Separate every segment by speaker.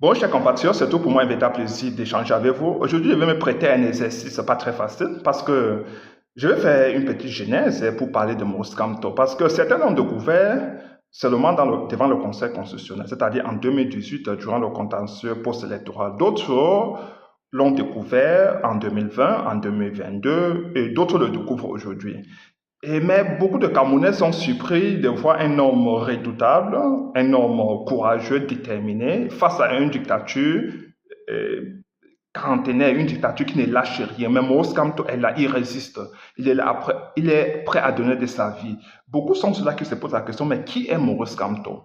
Speaker 1: Bon, chers compatriotes, c'est tout pour moi un véritable plaisir d'échanger avec vous. Aujourd'hui, je vais me prêter à un exercice pas très facile parce que je vais faire une petite genèse pour parler de Maurice Kamto. Parce que certains l'ont découvert seulement devant le Conseil constitutionnel, c'est-à-dire en 2018, durant le contentieux post-électoral. D'autres l'ont découvert en 2020, en 2022 et d'autres le découvrent aujourd'hui. Mais beaucoup de Camerounais sont surpris de voir un homme redoutable, un homme courageux, déterminé, face à une dictature euh, quarantenaire, une dictature qui ne lâche rien. Mais Maurice Kamto est là, il résiste. Il est prêt à donner de sa vie. Beaucoup sont ceux-là qui se posent la question, mais qui est Maurice Kamto?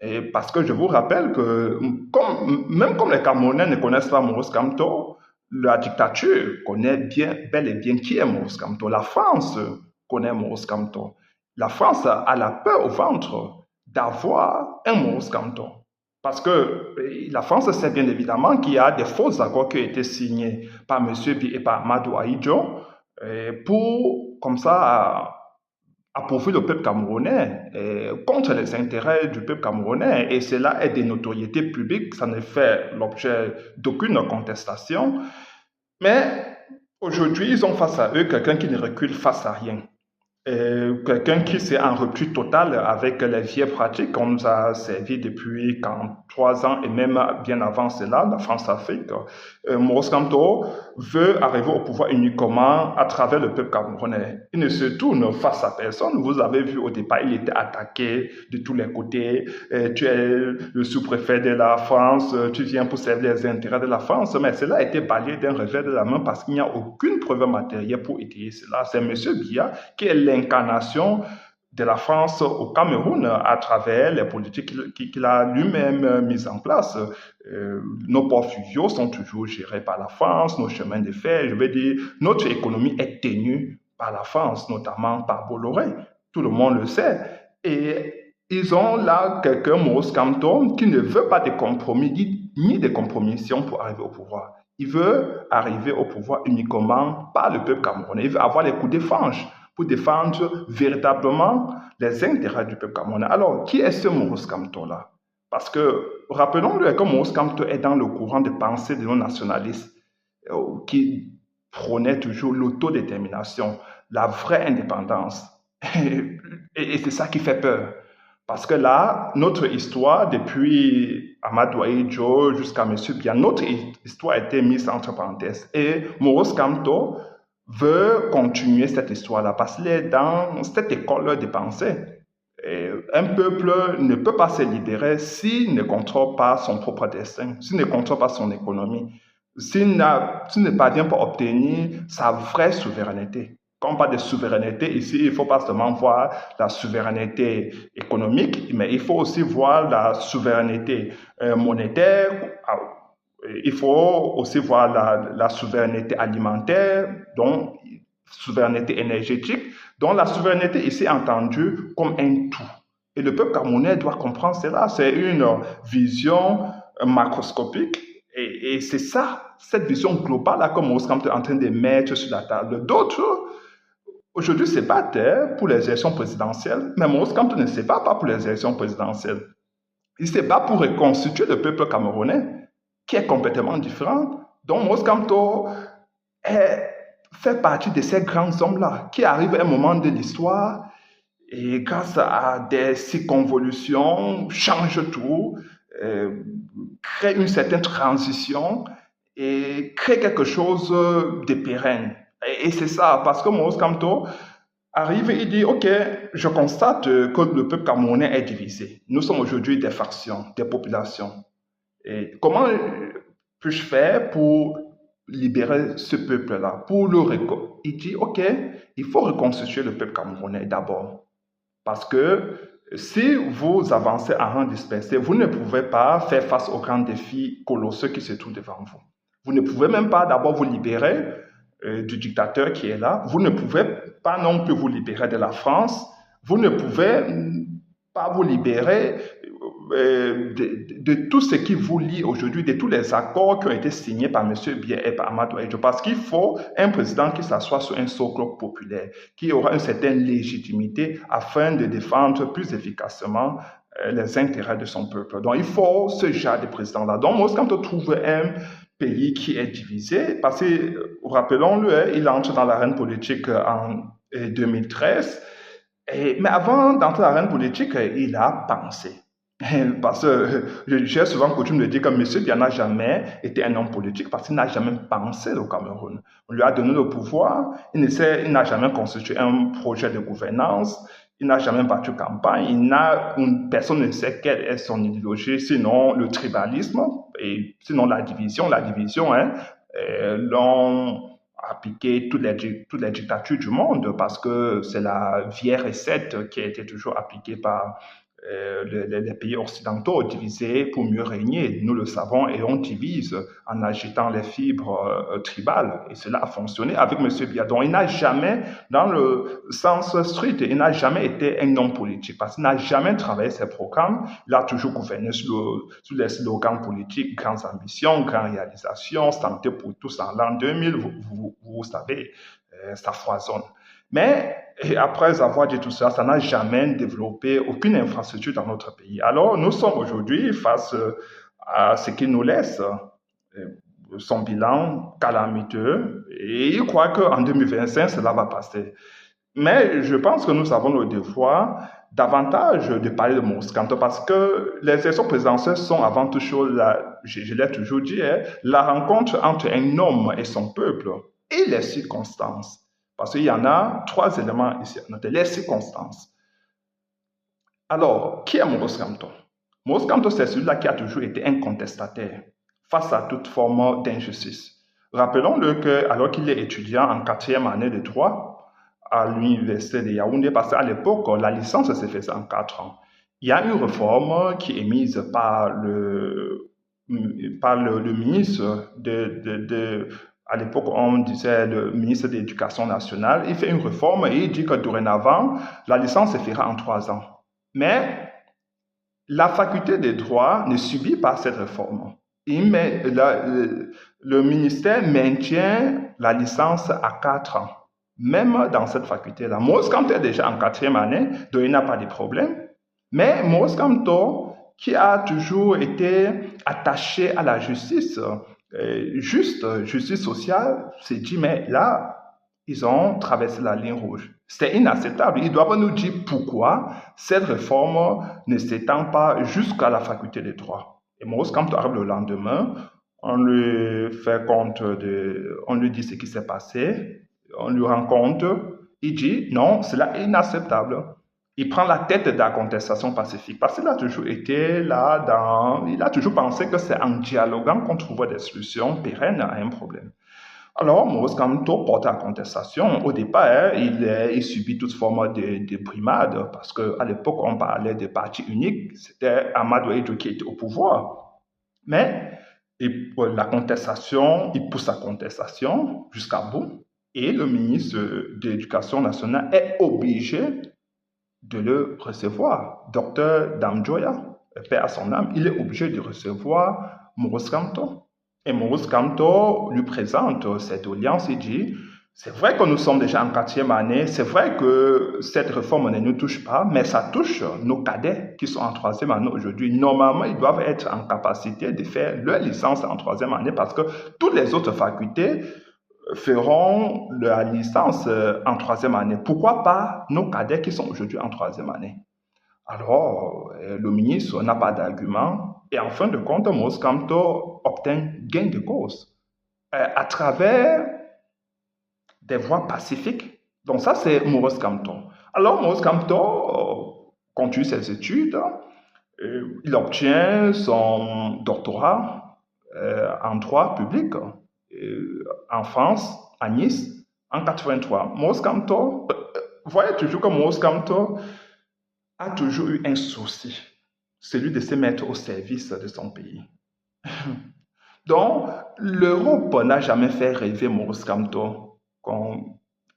Speaker 1: Et parce que je vous rappelle que même comme les Camerounais ne connaissent pas Maurice Kamto, la dictature connaît bien, bel et bien qui est Maurice Kamto. La France connaît Maurice Kamto. La France a la peur au ventre d'avoir un Maurice Kamto. Parce que la France sait bien évidemment qu'il y a des faux accords qui ont été signés par M. Bi et par Amadou Ahidjo pour, comme ça, appauvrir le peuple camerounais contre les intérêts du peuple camerounais. Et cela est des notoriétés publiques, ça ne fait l'objet d'aucune contestation. Mais aujourd'hui, ils ont face à eux quelqu'un qui ne recule face à rien. Quelqu'un qui s'est en rupture totale avec les vieilles pratiques qu'on nous a servi depuis 43 ans et même bien avant cela, la France-Afrique. Maurice Kamto veut arriver au pouvoir uniquement à travers le peuple camerounais. Il ne se tourne face à personne. Vous avez vu au départ, il était attaqué de tous les côtés. Tu es le sous-préfet de la France, tu viens pour servir les intérêts de la France, mais cela a été balayé d'un revers de la main parce qu'il n'y a aucune preuve matérielle pour étayer cela. C'est M. Biya qui est l'incarnation de la France au Cameroun à travers les politiques qu'il a lui-même mises en place. Nos ports fluviaux sont toujours gérés par la France, nos chemins de fer, je veux dire, notre économie est tenue par la France, notamment par Bolloré. Tout le monde le sait. Et ils ont là quelqu'un, Maurice Kamto, qui ne veut pas de compromis, ni de compromission pour arriver au pouvoir. Il veut arriver au pouvoir uniquement par le peuple camerounais. Il veut avoir les coups de frange pour défendre véritablement les intérêts du peuple camerounais. Alors, qui est ce Maurice Kamto-là? Parce que, rappelons-le que Maurice Kamto est dans le courant de pensée de nos nationalistes qui prônaient toujours l'autodétermination, la vraie indépendance. Et c'est ça qui fait peur. Parce que là, notre histoire, depuis Amadou Ahidjo jusqu'à M. Biya, notre histoire a été mise entre parenthèses. Et Maurice Kamto veut continuer cette histoire-là parce qu'il est dans cette école de pensée. Et un peuple ne peut pas se libérer s'il ne contrôle pas son propre destin, s'il ne contrôle pas son économie, s'il ne parvient pas à obtenir sa vraie souveraineté. Quand on parle de souveraineté, ici, il ne faut pas seulement voir la souveraineté économique, mais il faut aussi voir la souveraineté monétaire, il faut aussi voir la souveraineté alimentaire, donc souveraineté énergétique, dont la souveraineté ici est entendue comme un tout. Et le peuple camerounais doit comprendre cela. C'est une vision macroscopique. Et c'est ça, cette vision globale que Maurice Kamto est en train de mettre sur la table. D'autres, aujourd'hui, se battent pour les élections présidentielles, mais Maurice Kamto ne se bat pas pour les élections présidentielles. Il se bat pour reconstituer le peuple camerounais, qui est complètement différent. Donc, Maurice Kamto fait partie de ces grands hommes-là qui arrivent à un moment de l'histoire et grâce à des circonvolutions, changent tout, euh, crée une certaine transition et crée quelque chose de pérenne. Et c'est ça, parce que Maurice Kamto arrive et il dit, OK, je constate que le peuple camerounais est divisé. Nous sommes aujourd'hui des factions, des populations. Et comment puis-je faire pour libérer ce peuple-là, pour le Il dit, OK, il faut reconstituer le peuple camerounais d'abord. Parce que si vous avancez à rang dispersé, vous ne pouvez pas faire face aux grands défis colossaux qui se trouvent devant vous. Vous ne pouvez même pas d'abord vous libérer du dictateur qui est là. Vous ne pouvez pas non plus vous libérer de la France. Vous ne pouvez pas vous libérer de tout ce qui vous lie aujourd'hui, de tous les accords qui ont été signés par M. Biya et par Amadou Ahidjo, parce qu'il faut un président qui s'assoit sur un socle populaire, qui aura une certaine légitimité afin de défendre plus efficacement les intérêts de son peuple. Donc, il faut ce genre de président-là. Donc, Maurice Kamto trouve un pays qui est divisé, parce que, rappelons-le, il entre dans l'arène politique en 2013, mais avant d'entrer dans l'arène politique, il a pensé. Parce que j'ai souvent coutume de dire que M. Biya n'a jamais été un homme politique parce qu'il n'a jamais pensé au Cameroun. On lui a donné le pouvoir, il n'a jamais constitué un projet de gouvernance, il n'a jamais battu campagne, personne ne sait quelle est son idéologie, sinon le tribalisme, et sinon la division. La division, l'ont appliqué toutes les dictatures du monde parce que c'est la vieille recette qui a été toujours appliquée par les pays occidentaux, diviser pour mieux régner. Nous le savons et on divise en agitant les fibres tribales. Et cela a fonctionné avec M. Biya. Donc il n'a jamais, dans le sens strict, il n'a jamais été un homme politique parce qu'il n'a jamais travaillé ses programmes. Il a toujours gouverné sur les slogans politiques, grandes ambitions, grandes réalisations, santé pour tous en l'an 2000. Vous savez, ça foisonne. Mais après avoir dit tout ça, ça n'a jamais développé aucune infrastructure dans notre pays. Alors, nous sommes aujourd'hui face à ce qu'il nous laisse, son bilan calamiteux, et il croit qu'en 2025, cela va passer. Mais je pense que nous avons le devoir davantage de parler de Maurice Kamto parce que les élections présidentielles sont avant tout chose, je l'ai toujours dit, la rencontre entre un homme et son peuple et les circonstances. Parce qu'il y en a 3 éléments ici à noter. Les circonstances. Alors, qui est Maurice Kamto? Maurice Kamto, c'est celui-là qui a toujours été un contestataire face à toute forme d'injustice. Rappelons-le qu'alors qu'il est étudiant en 4e année de droit à l'université de Yaoundé, parce qu'à l'époque, la licence se faisait en 4 ans, il y a une réforme qui est mise par le ministre à l'époque, on disait le ministre de l'Éducation nationale, il fait une réforme et il dit que dorénavant, la licence se fera en 3 ans. Mais la faculté des droits ne subit pas cette réforme. Le ministère maintient la licence à 4 ans, même dans cette faculté-là. Maurice Kamto est déjà en 4e année, donc il n'a pas de problème. Mais Maurice Kamto, qui a toujours été attaché à la justice, justice sociale, s'est dit, mais là, ils ont traversé la ligne rouge. C'est inacceptable. Ils doivent nous dire pourquoi cette réforme ne s'étend pas jusqu'à la faculté des droits. Et Maurice Kamto arrive le lendemain, on lui fait compte on lui dit ce qui s'est passé, on lui rend compte, il dit, non, cela est inacceptable. Il prend la tête de la contestation pacifique parce qu'il a toujours été là il a toujours pensé que c'est en dialoguant qu'on trouvait des solutions pérennes à un problème. Alors, Maurice Kamto porte la contestation. Au départ, il subit toute forme de brimade parce qu'à l'époque, on parlait de parti unique. C'était Amadou Eidou qui était au pouvoir. Mais la contestation, il pousse la contestation jusqu'à bout et le ministre de l'Éducation nationale est obligé de le recevoir. Docteur Damjoya, paix à son âme, il est obligé de recevoir Maurice Kamto. Et Maurice Kamto lui présente cette audience et dit, c'est vrai que nous sommes déjà en 4e année, c'est vrai que cette réforme ne nous touche pas, mais ça touche nos cadets qui sont en 3e année aujourd'hui. Normalement, ils doivent être en capacité de faire leur licence en 3e année parce que toutes les autres facultés feront la licence en 3e année. Pourquoi pas nos cadets qui sont aujourd'hui en 3e année? Alors, le ministre n'a pas d'argument et en fin de compte, Maurice Kamto obtient gain de cause à travers des voies pacifiques. Donc ça, c'est Maurice Kamto. Alors, Maurice Kamto continue ses études, il obtient son doctorat en droit public en France, à Nice, en 83. Maurice Kamto, vous voyez toujours que Maurice Kamto a toujours eu un souci, celui de se mettre au service de son pays. Donc, l'Europe n'a jamais fait rêver Maurice Kamto.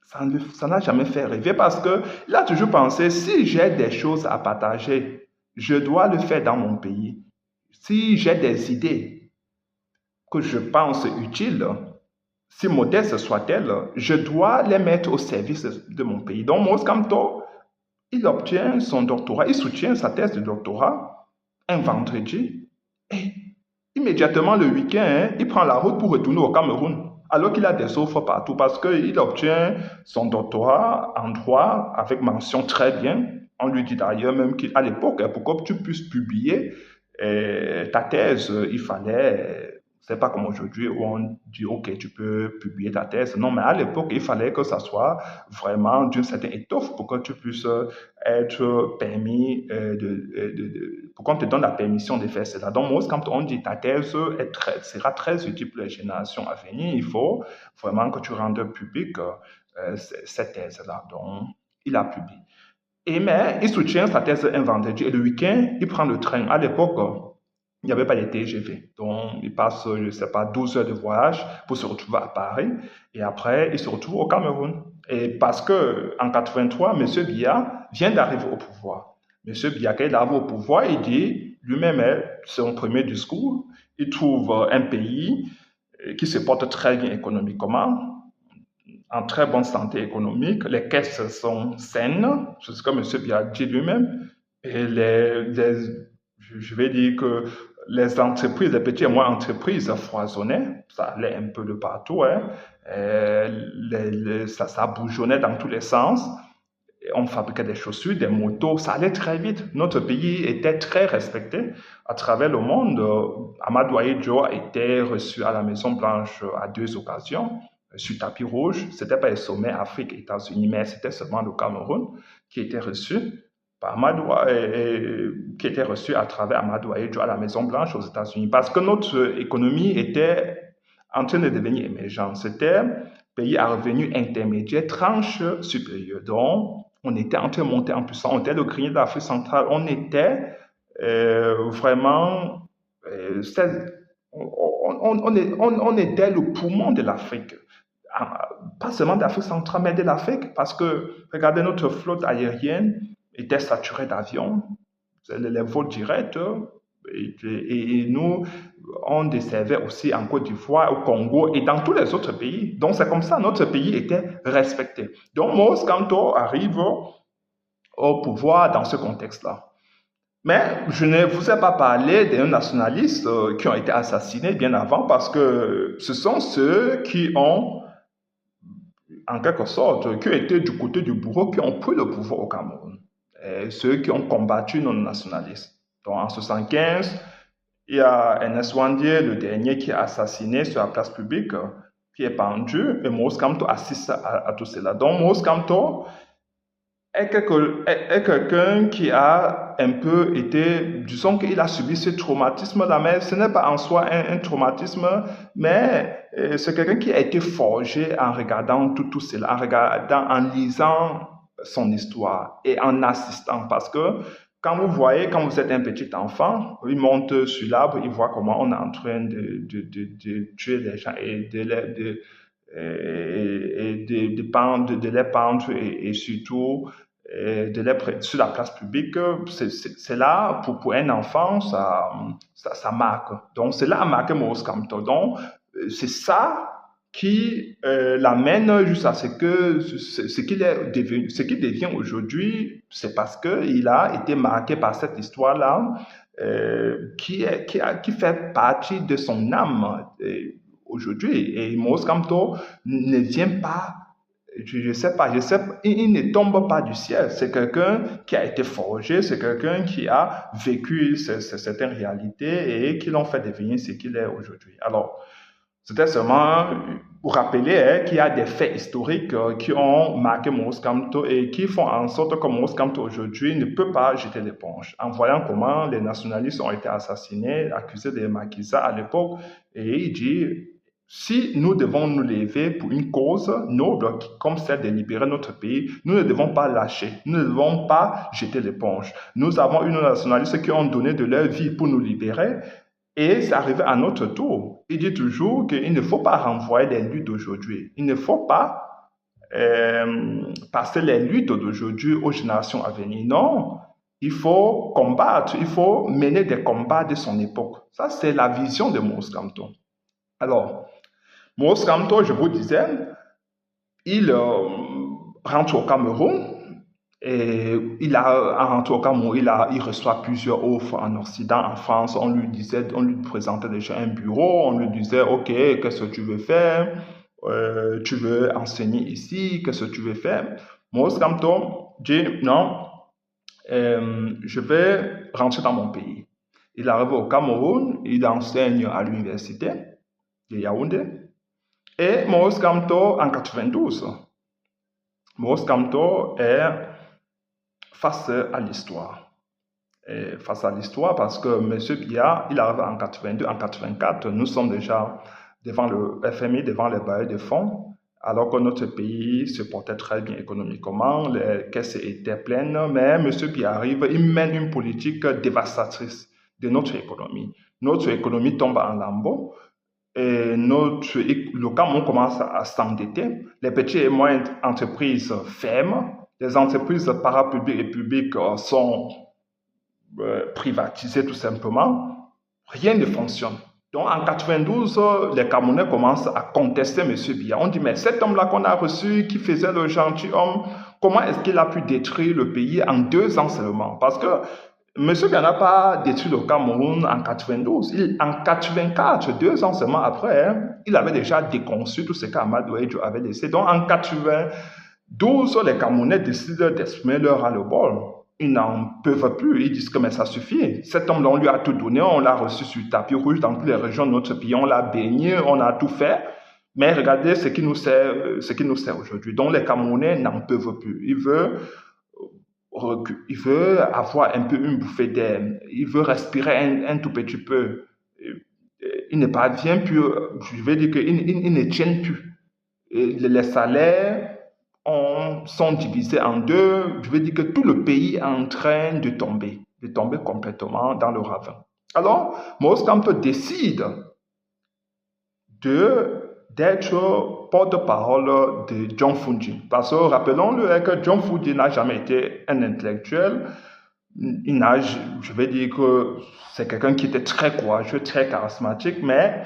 Speaker 1: Ça n'a jamais fait rêver parce qu'il a toujours pensé, si j'ai des choses à partager, je dois le faire dans mon pays. Si j'ai des idées que je pense utiles, si modestes soient-elles, je dois les mettre au service de mon pays. Donc, Maurice Kamto il obtient son doctorat, il soutient sa thèse de doctorat un vendredi et immédiatement le week-end, il prend la route pour retourner au Cameroun alors qu'il a des offres partout parce qu'il obtient son doctorat en droit avec mention très bien. On lui dit d'ailleurs même qu'à l'époque, pour que tu puisses publier ta thèse, il fallait, c'est pas comme aujourd'hui où on dit, OK, tu peux publier ta thèse. Non, mais à l'époque, il fallait que ça soit vraiment d'une certaine étoffe pour que tu puisses être permis, pour qu'on te donne la permission de faire cela. Donc, moi, quand on dit ta thèse sera très utile pour les générations à venir, il faut vraiment que tu rendes public cette thèse-là. Donc, il a publié. Mais il soutient sa thèse un vendredi et le week-end, il prend le train. À l'époque, il n'y avait pas de TGV. Donc, il passe, je ne sais pas, 12 heures de voyage pour se retrouver à Paris. Et après, il se retrouve au Cameroun. Et parce que en 83, M. Biya vient d'arriver au pouvoir. M. Biya, quand il arrive au pouvoir, il dit lui-même, son premier discours, il trouve un pays qui se porte très bien économiquement, en très bonne santé économique, les caisses sont saines, c'est ce que M. Biya dit lui-même, et je vais dire que les entreprises, les petites et moyennes entreprises foisonnaient, ça allait un peu de partout, hein. Ça bourgeonnait dans tous les sens. On fabriquait des chaussures, des motos, ça allait très vite. Notre pays était très respecté à travers le monde. Amadou Ahidjo a été reçu à la Maison Blanche à 2 occasions sur tapis rouge. Ce n'était pas les sommets Afrique et États-Unis, mais c'était seulement le Cameroun qui était reçu par qui était reçu à travers Amadou Ahidjo à la Maison Blanche aux États-Unis, parce que notre économie était en train de devenir émergente. C'était pays à revenus intermédiaires, tranche supérieure. Donc, on était en train de monter en puissance. On était le grenier d'Afrique centrale. On était vraiment... on était le poumon de l'Afrique. Pas seulement d'Afrique centrale, mais de l'Afrique, parce que, regardez, notre flotte aérienne était saturée d'avions, les vols directs, et nous, on desservait aussi en Côte d'Ivoire, au Congo et dans tous les autres pays. Donc, c'est comme ça, notre pays était respecté. Donc, Moïse Kamto arrive au pouvoir dans ce contexte-là. Mais je ne vous ai pas parlé des nationalistes qui ont été assassinés bien avant parce que ce sont ceux qui ont, en quelque sorte, qui ont été du côté du bourreau, qui ont pris le pouvoir au Cameroun. Et ceux qui ont combattu nos nationalistes. Donc, en 1975, il y a Ernest Ouandié, le dernier, qui est assassiné sur la place publique, qui est pendu, et Moïse Kamto assiste à tout cela. Donc, Moïse Kamto est quelqu'un qui a un peu été, disons qu'il a subi ce traumatisme-là, mais ce n'est pas en soi un traumatisme, mais c'est quelqu'un qui a été forgé en regardant tout cela, en lisant son histoire et en assistant, parce que quand vous voyez, quand vous êtes un petit enfant, il monte sur l'arbre, il voit comment on est en train de tuer les gens et de les pendre et surtout sur la place publique. C'est là, pour un enfant, ça marque. Donc, cela a marqué Moïse Kamto. Donc, c'est ça qui l'amène jusqu'à ce qu'il est devenu, ce qu'il devient aujourd'hui, c'est parce qu'il a été marqué par cette histoire-là qui fait partie de son âme aujourd'hui. Et Moïse Kamto ne vient pas, je sais pas, il ne tombe pas du ciel. C'est quelqu'un qui a été forgé, c'est quelqu'un qui a vécu certaines réalités et qui l'ont fait devenir ce qu'il est aujourd'hui. Alors, c'était seulement pour rappeler qu'il y a des faits historiques qui ont marqué Moïse Kamto et qui font en sorte que Moïse Kamto aujourd'hui ne peut pas jeter l'éponge. En voyant comment les nationalistes ont été assassinés, accusés de maquisards à l'époque, et il dit, si nous devons nous lever pour une cause noble comme celle de libérer notre pays, nous ne devons pas lâcher, nous ne devons pas jeter l'éponge. Nous avons une nationaliste qui ont donné de leur vie pour nous libérer. Et c'est arrivé à notre tour. Il dit toujours qu'il ne faut pas renvoyer les luttes d'aujourd'hui. Il ne faut pas passer les luttes d'aujourd'hui aux générations à venir. Non, il faut combattre, il faut mener des combats de son époque. Ça, c'est la vision de Moïse Kamto. Alors, Moïse Kamto, je vous disais, il rentre au Cameroun Et en rentrant au Cameroun, il reçoit plusieurs offres en Occident, en France. On lui présentait déjà un bureau. On lui disait, OK, qu'est-ce que tu veux faire? Tu veux enseigner ici? Qu'est-ce que tu veux faire? Maurice Kamto dit, non, je vais rentrer dans mon pays. Il arrive au Cameroun, il enseigne à l'université de Yaoundé. Et Maurice Kamto, en 92, Maurice Kamto est face à l'histoire. Face à l'histoire, parce que M. Biya, il arrive en 82, en 84, nous sommes déjà devant le FMI, devant les bailleurs de fonds, alors que notre pays se portait très bien économiquement, les caisses étaient pleines, mais M. Biya arrive, il mène une politique dévastatrice de notre économie. Notre économie tombe en lambeaux. Et le Cameroun commence à s'endetter. Les petites et moyennes entreprises ferment. Les entreprises parapubliques et publiques sont privatisées tout simplement. Rien ne fonctionne. Donc en 92, les Camerounais commencent à contester M. Biya. On dit, mais cet homme-là qu'on a reçu, qui faisait le gentilhomme, comment est-ce qu'il a pu détruire le pays en 2 ans seulement? Parce que M. Biya n'a pas détruit le Cameroun en 92. En 84, 2 ans seulement après, il avait déjà déconçu tout ce qu'Amadou Ahidjo avait laissé. Donc en 92, les Camerounais décident d'exprimer leur ras-le-bol. Ils n'en peuvent plus. Ils disent que mais ça suffit. Cet homme-là, on lui a tout donné. On l'a reçu sur tapis rouge dans toutes les régions de notre pays. On l'a baigné. On a tout fait. Mais regardez ce qui nous sert aujourd'hui. Donc les Camerounais n'en peuvent plus. Il veut avoir un peu une bouffée d'air. Il veut respirer un tout petit peu. Il ne parvient plus. Je vais dire qu'il ne tient plus. Les salaires sont divisés en 2. Je veux dire que tout le pays est en train de tomber complètement dans le ravin. Alors, Maurice Kamto décide d'être porte-parole de John Fungi. Parce que, rappelons-le, que John Fungi n'a jamais été un intellectuel. Je vais dire que c'est quelqu'un qui était très courageux, très charismatique, mais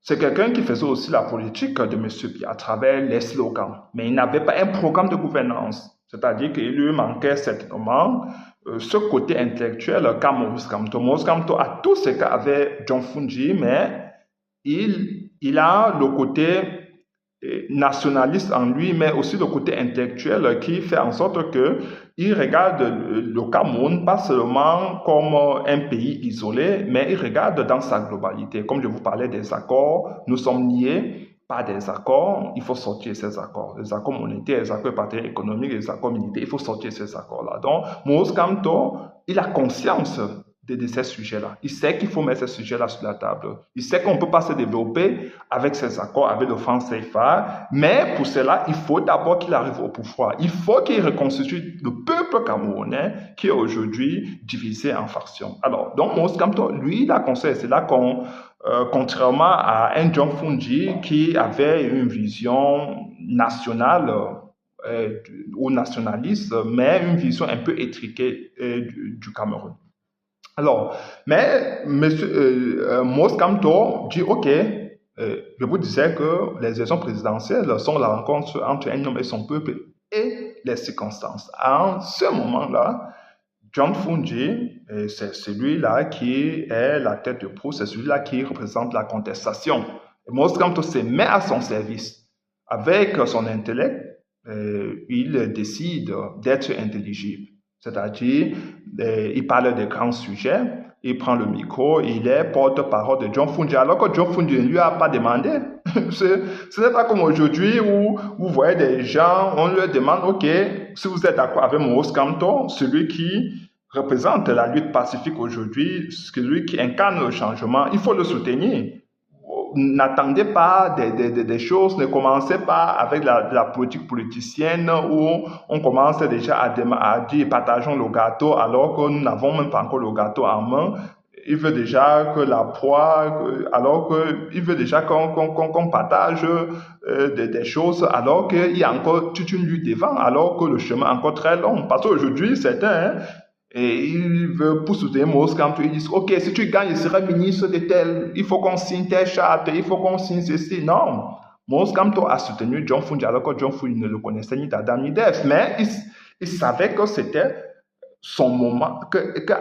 Speaker 1: c'est quelqu'un qui faisait aussi la politique de M. Biya à travers les slogans. Mais il n'avait pas un programme de gouvernance. C'est-à-dire qu'il lui manquait certainement ce côté intellectuel qu'a Maurice Kamto. Maurice Kamto a tout ce qu'avait John Fungi, mais il a le côté nationaliste en lui, mais aussi le côté intellectuel qui fait en sorte qu'il regarde le Cameroun pas seulement comme un pays isolé, mais il regarde dans sa globalité. Comme je vous parlais des accords, nous sommes liés par des accords, il faut sortir ces accords. Les accords monétaires, les accords partenaires économiques, les accords militaires, il faut sortir ces accords-là. Donc, Maurice Kamto, il a conscience de ces sujets-là. Il sait qu'il faut mettre ces sujets-là sur la table. Il sait qu'on ne peut pas se développer avec ces accords, avec le franc CFA, mais pour cela, il faut d'abord qu'il arrive au pouvoir. Il faut qu'il reconstitue le peuple camerounais qui est aujourd'hui divisé en factions. Alors, donc, Maurice Kamto, lui, il a conseillé. C'est là qu'on, contrairement à un John Fungi qui avait une vision nationale, ou nationaliste, mais une vision un peu étriquée du Cameroun. Alors, mais Maurice Kamto dit, OK, je vous disais que les élections présidentielles sont la rencontre entre un homme et son peuple et les circonstances. En ce moment-là, John Fungi, c'est celui-là qui est la tête de proue, c'est celui-là qui représente la contestation. Et Maurice Kamto se met à son service. Avec son intellect, il décide d'être intelligible. C'est-à-dire, il parle de grands sujets, il prend le micro, il est porte-parole de John Fungi, alors que John Fungi ne lui a pas demandé. Ce n'est pas comme aujourd'hui où vous voyez des gens, on leur demande, OK, si vous êtes d'accord avec Maurice Kamto, celui qui représente la lutte pacifique aujourd'hui, celui qui incarne le changement, il faut le soutenir. N'attendez pas des choses, ne commencez pas avec la politique politicienne où on commence déjà à dire partageons le gâteau alors que nous n'avons même pas encore le gâteau en main. Il veut déjà que la proie, alors qu'il veut déjà qu'on partage des choses alors qu'il y a encore toute une lutte devant, alors que le chemin est encore très long. Parce qu'aujourd'hui, certains, et il veut pour soutenir Maurice Kamto, ils disent, OK, si tu gagnes, il sera ministre de tel, il faut qu'on signe telle charte, il faut qu'on signe ceci. Non. Maurice Kamto a soutenu John Fungi alors que John Fungi ne le connaissait ni d'Adam ni d'Ève. Mais Il savait que c'était son moment,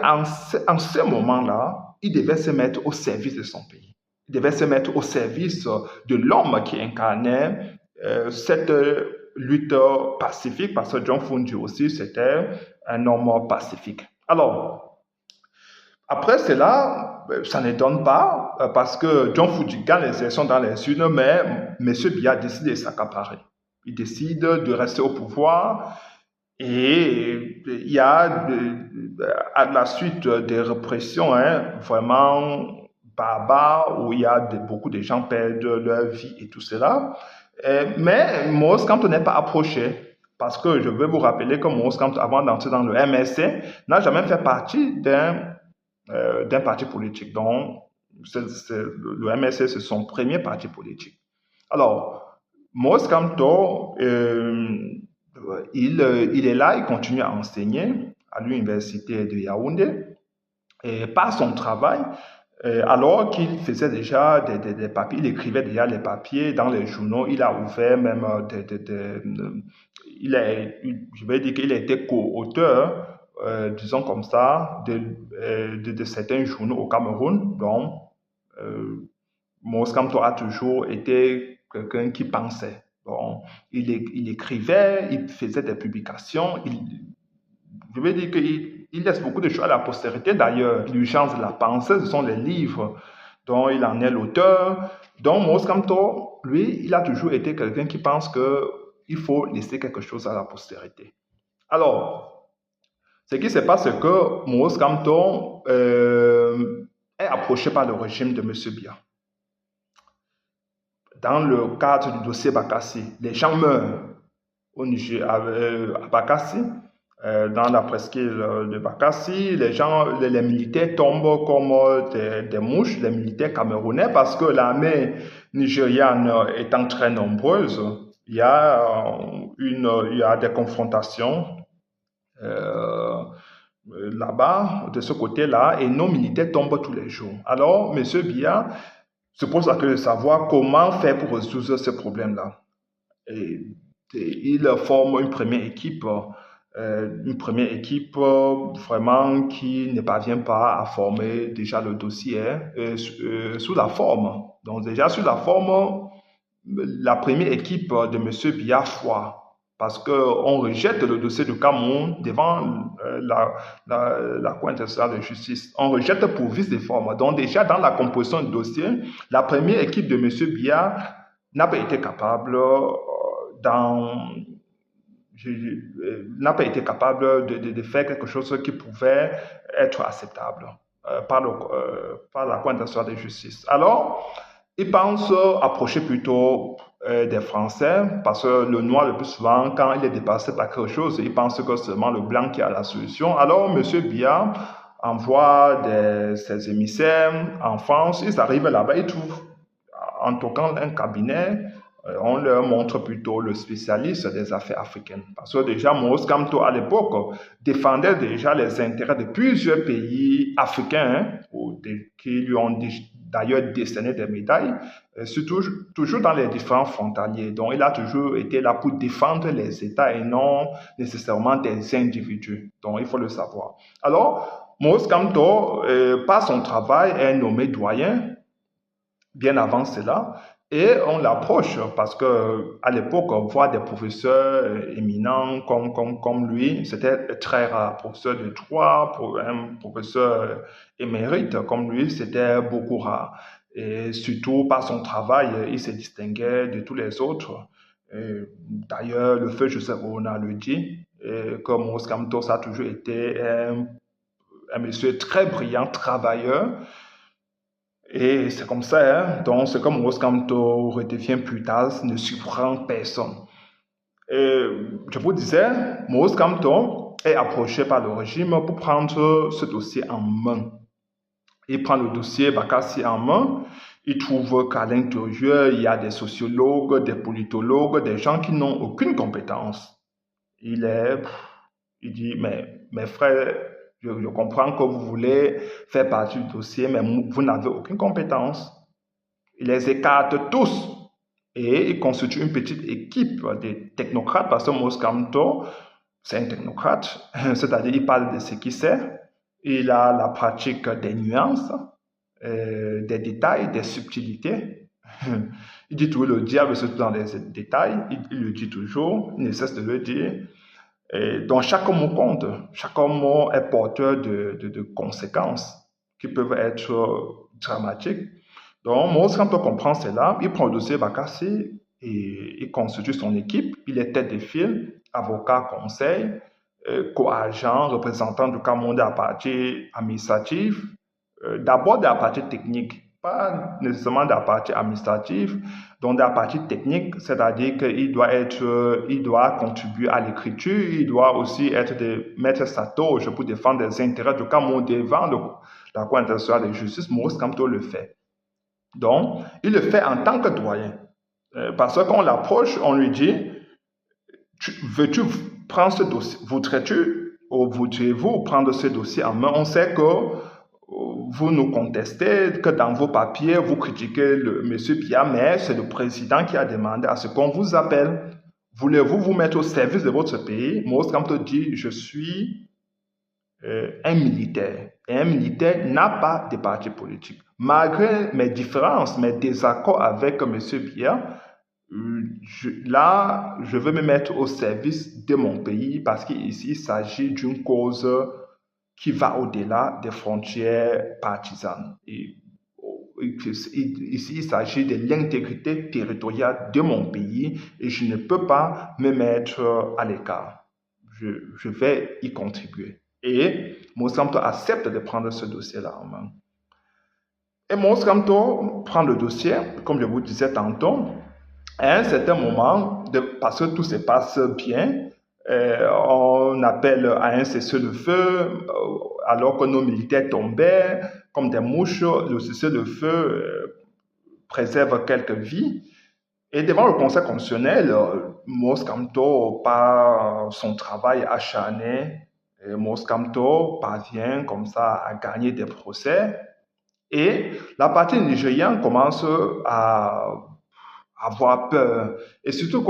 Speaker 1: en ce moment-là, il devait se mettre au service de son pays. Il devait se mettre au service de l'homme qui incarnait cette lutte pacifique, parce que John Fungi aussi, c'était un homme pacifique. Alors, après cela, ça n'étonne pas, parce que John Fungi gagne les élections dans les urnes, mais M. Biya décide de s'accaparer. Il décide de rester au pouvoir. Et il y a, à la suite des répressions vraiment barbares, où il y a beaucoup de gens perdent leur vie et tout cela. Mais Moïse Kamto n'est pas approché. Parce que je veux vous rappeler que Moïse Kamto, avant d'entrer dans le MSC, n'a jamais fait partie d'un parti politique. Donc, le MSC, c'est son premier parti politique. Alors, Moïse Kamto, il est là, il continue à enseigner à l'université de Yaoundé, et par son travail, alors qu'il faisait déjà des papiers, il écrivait déjà les papiers dans les journaux, il a ouvert même je vais dire qu'il a été co-auteur, disons comme ça, de certains journaux au Cameroun. Donc, Moïse Kamto a toujours été quelqu'un qui pensait. Bon, il écrivait, il faisait des publications. Je veux dire qu'il laisse beaucoup de choses à la postérité. D'ailleurs, L'urgence de la pensée, ce sont les livres dont il en est l'auteur. Donc, Moïse Kamto, lui, il a toujours été quelqu'un qui pense qu'il faut laisser quelque chose à la postérité. Alors, ce qui se passe, c'est que Moïse Kamto est approché par le régime de M. Biya. Dans le cadre du dossier Bakassi, les gens meurent au Niger, à Bakassi, dans la presqu'île de Bakassi. Les militaires tombent comme des mouches, les militaires camerounais, parce que l'armée nigériane étant très nombreuse, il y a des confrontations là-bas, de ce côté-là, et nos militaires tombent tous les jours. Alors, M. Biya se pose la question de savoir comment faire pour résoudre ce problème-là. Et il forme une première équipe vraiment qui ne parvient pas à former déjà le dossier sous la forme. Donc déjà sur la forme, la première équipe de M. Biya foire, parce qu'on rejette le dossier du Cameroun devant la Cour internationale de justice. On rejette pour vice de forme. Donc déjà dans la composition du dossier, la première équipe de M. Biya n'a pas été capable de faire quelque chose qui pouvait être acceptable par la Cour internationale de justice. Alors, ils pensent approcher plutôt des Français, parce que le noir, le plus souvent, quand il est dépassé par quelque chose, il pense que c'est seulement le blanc qui a la solution. Alors, M. Biya envoie ses émissaires en France. Ils arrivent là-bas, ils trouvent, en toquant un cabinet, on leur montre plutôt le spécialiste des affaires africaines. Parce que déjà, Moïse Kamto, à l'époque, défendait déjà les intérêts de plusieurs pays africains, qui lui ont d'ailleurs décerné des médailles, surtout toujours dans les différents frontaliers. Donc, il a toujours été là pour défendre les États et non nécessairement des individus. Donc, il faut le savoir. Alors, Moïse Kamto, par son travail, est nommé doyen bien avant cela. Et on l'approche parce que à l'époque, voir des professeurs éminents comme lui, c'était très rare. Professeur de droit, pour un professeur émérite comme lui, c'était beaucoup rare. Et surtout par son travail, il se distinguait de tous les autres. D'ailleurs, le feu Joseph Ouna le dit, que Moïse Kamto a toujours été un monsieur très brillant, travailleur. Et c'est comme ça, hein? Donc c'est comme Moïse Kamto redevient plus tard, ne surprend personne. Et je vous disais, Moïse Kamto est approché par le régime pour prendre ce dossier en main. Il prend le dossier Bakassi en main, il trouve qu'à l'intérieur, il y a des sociologues, des politologues, des gens qui n'ont aucune compétence. Il dit, mais mes frères, je comprends que vous voulez faire partie du dossier, mais vous n'avez aucune compétence. Il les écarte tous et il constitue une petite équipe de technocrates parce que Moïse Kamto c'est un technocrate, c'est-à-dire il parle de ce qu'il sait, il a la pratique des nuances, des détails, des subtilités. Il dit toujours le diable se trouve dans les détails, il le dit toujours, il ne cesse de le dire. Et donc chaque mot compte, chaque mot est porteur de conséquences qui peuvent être dramatiques. Donc Maurice Kamto comprend cela, il prend le dossier Bakassi et il constitue son équipe, il est tête de file, avocat conseil, co-agent, représentant du Cameroun de la partie administrative, d'abord de la partie technique, pas nécessairement de la partie administrative, donc de la partie technique, c'est-à-dire il doit contribuer à l'écriture, il doit aussi mettre sa touche pour défendre les intérêts du Cameroun devant la Cour internationale de justice. Maurice Kamto le fait. Donc, il le fait en tant que doyen. Parce qu'on l'approche, on lui dit, veux-tu prendre ce dossier? Voudrais-tu ou voudriez-vous prendre ce dossier en main? On sait que vous nous contestez, que dans vos papiers, vous critiquez M. Biya, mais c'est le président qui a demandé à ce qu'on vous appelle. Voulez-vous vous mettre au service de votre pays? Maurice Kamto dit, je suis un militaire. Et un militaire n'a pas de parti politique. Malgré mes différences, mes désaccords avec M. Biya, je veux me mettre au service de mon pays parce qu'ici, il s'agit d'une cause qui va au-delà des frontières partisanes. Ici, il s'agit de l'intégrité territoriale de mon pays et je ne peux pas me mettre à l'écart. Je vais y contribuer. Et Maurice Kamto accepte de prendre ce dossier-là en main. Et Maurice Kamto prend le dossier, comme je vous disais tantôt, à un certain moment, parce que tout se passe bien, on appelle à un cessez-le-feu, alors que nos militaires tombaient comme des mouches, le cessez-le-feu préserve quelques vies. Et devant le Conseil constitutionnel, Maurice Kamto, par son travail acharné, Maurice Kamto parvient comme ça à gagner des procès. Et la partie nigériane commence à avoir peur. Et surtout,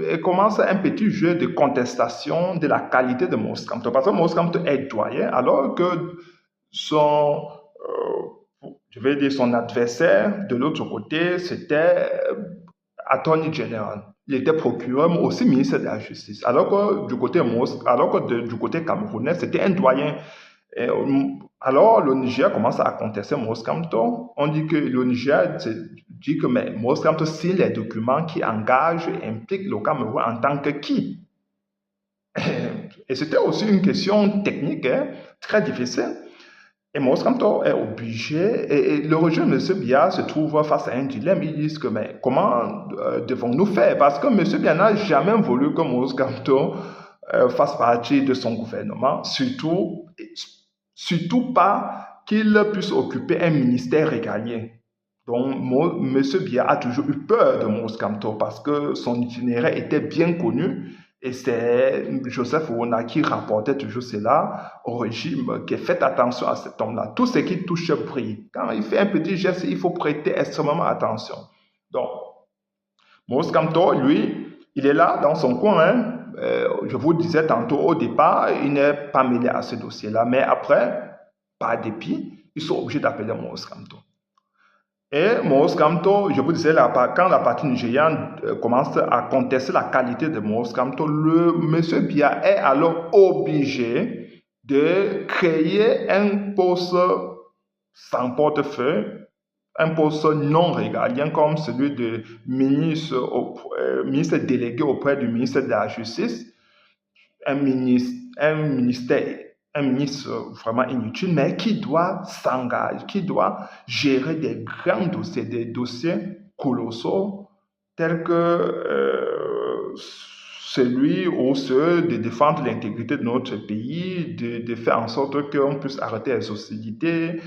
Speaker 1: elle commence un petit jeu de contestation de la qualité de Maurice Kamto. Parce que Maurice Kamto est doyen, alors que son adversaire de l'autre côté, c'était Attorney General. Il était procureur, mais aussi ministre de la Justice. Alors que du côté camerounais, c'était un doyen. Et, alors, le Niger commence à contester Maurice Kamto. On dit que le Niger dit que Maurice Kamto signe les documents qui engagent et impliquent le Cameroun en tant que qui. Et c'était aussi une question technique très difficile. Et Maurice Kamto est obligé, et le régime de M. Biya se trouve face à un dilemme. Ils disent que, mais comment devons-nous faire? Parce que M. Biya n'a jamais voulu que Maurice Kamto fasse partie de son gouvernement, surtout pas qu'il puisse occuper un ministère régalien. Donc, M. Biya a toujours eu peur de Maurice Kamto parce que son itinéraire était bien connu. Et c'est Joseph Ouna qui rapportait toujours cela au régime, qui fait attention à cet homme-là. Tout ce qui touche brille. Quand il fait un petit geste, il faut prêter extrêmement attention. Donc, Maurice Kamto, lui, il est là dans son coin. Je vous disais tantôt, au départ, il n'est pas mêlé à ce dossier-là. Mais après, par dépit, ils sont obligés d'appeler Maurice Kamto. Et Maurice Kamto, je vous disais, quand la partie nigériane commence à contester la qualité de Maurice Kamto, M. Biya est alors obligé de créer un poste sans portefeuille, un poste non régalien comme celui de ministre délégué auprès du ministre de la Justice, un ministre vraiment inutile, mais qui doit s'engager, qui doit gérer des grands dossiers, des dossiers colossaux, tels que celui ou ceux de défendre l'intégrité de notre pays, de faire en sorte qu'on puisse arrêter les hostilités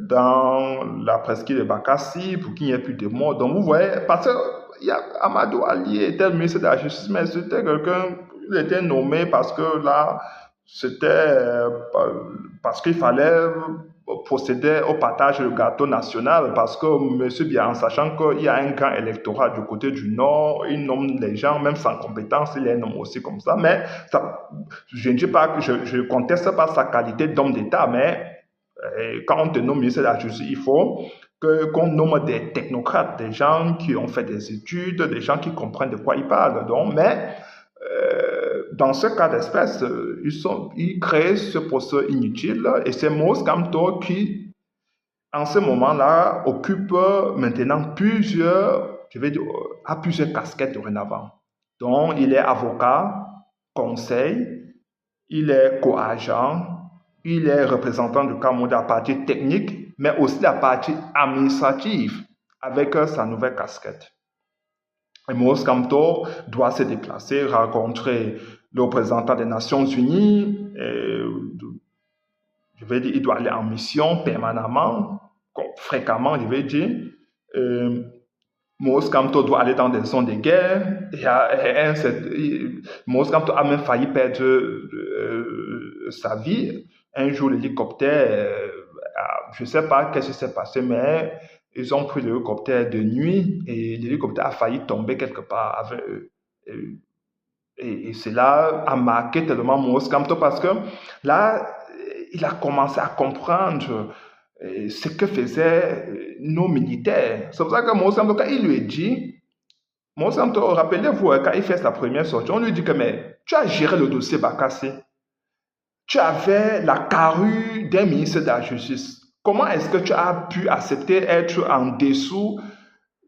Speaker 1: dans la presqu'île de Bakassi pour qu'il n'y ait plus de morts. Donc vous voyez, parce que Amadou Ali était le ministre de la Justice, mais c'était quelqu'un, il était nommé parce que là, c'était parce qu'il fallait procédait au partage du gâteau national parce que M. Biya, en sachant qu'il y a un grand électorat du côté du Nord, il nomme les gens, même sans compétence, il les nomme aussi comme ça. Mais ça, je ne dis pas que je conteste pas sa qualité d'homme d'État, mais quand on te nomme ministre de la Justice, il faut qu'on nomme des technocrates, des gens qui ont fait des études, des gens qui comprennent de quoi ils parlent. Donc, mais dans ce cas d'espèce, ils créent ce procès inutile et c'est Maurice Kamto qui, en ce moment-là, occupe maintenant a plusieurs casquettes dorénavant. Donc, il est avocat, conseil, il est co-agent, il est représentant du Cameroun de la partie technique, mais aussi de la partie administrative avec sa nouvelle casquette. Et Maurice Kamto doit se déplacer, rencontrer le représentant des Nations Unies. Je vais dire, il doit aller en mission permanemment, fréquemment, je vais dire. Maurice Kamto doit aller dans des zones de guerre. Maurice Kamto a même failli perdre sa vie. Un jour, l'hélicoptère, je ne sais pas qu'est-ce qui s'est passé, mais ils ont pris l'hélicoptère de nuit et l'hélicoptère a failli tomber quelque part avec eux. Et cela a marqué tellement Maurice Kamto parce que là, il a commencé à comprendre ce que faisaient nos militaires. C'est pour ça que Maurice Kamto, quand il lui dit, Maurice Kamto, rappelez-vous, quand il fait sa première sortie, on lui dit que mais tu as géré le dossier Bakassi. Tu avais la carrure d'un ministre de la Justice. Comment est-ce que tu as pu accepter être en dessous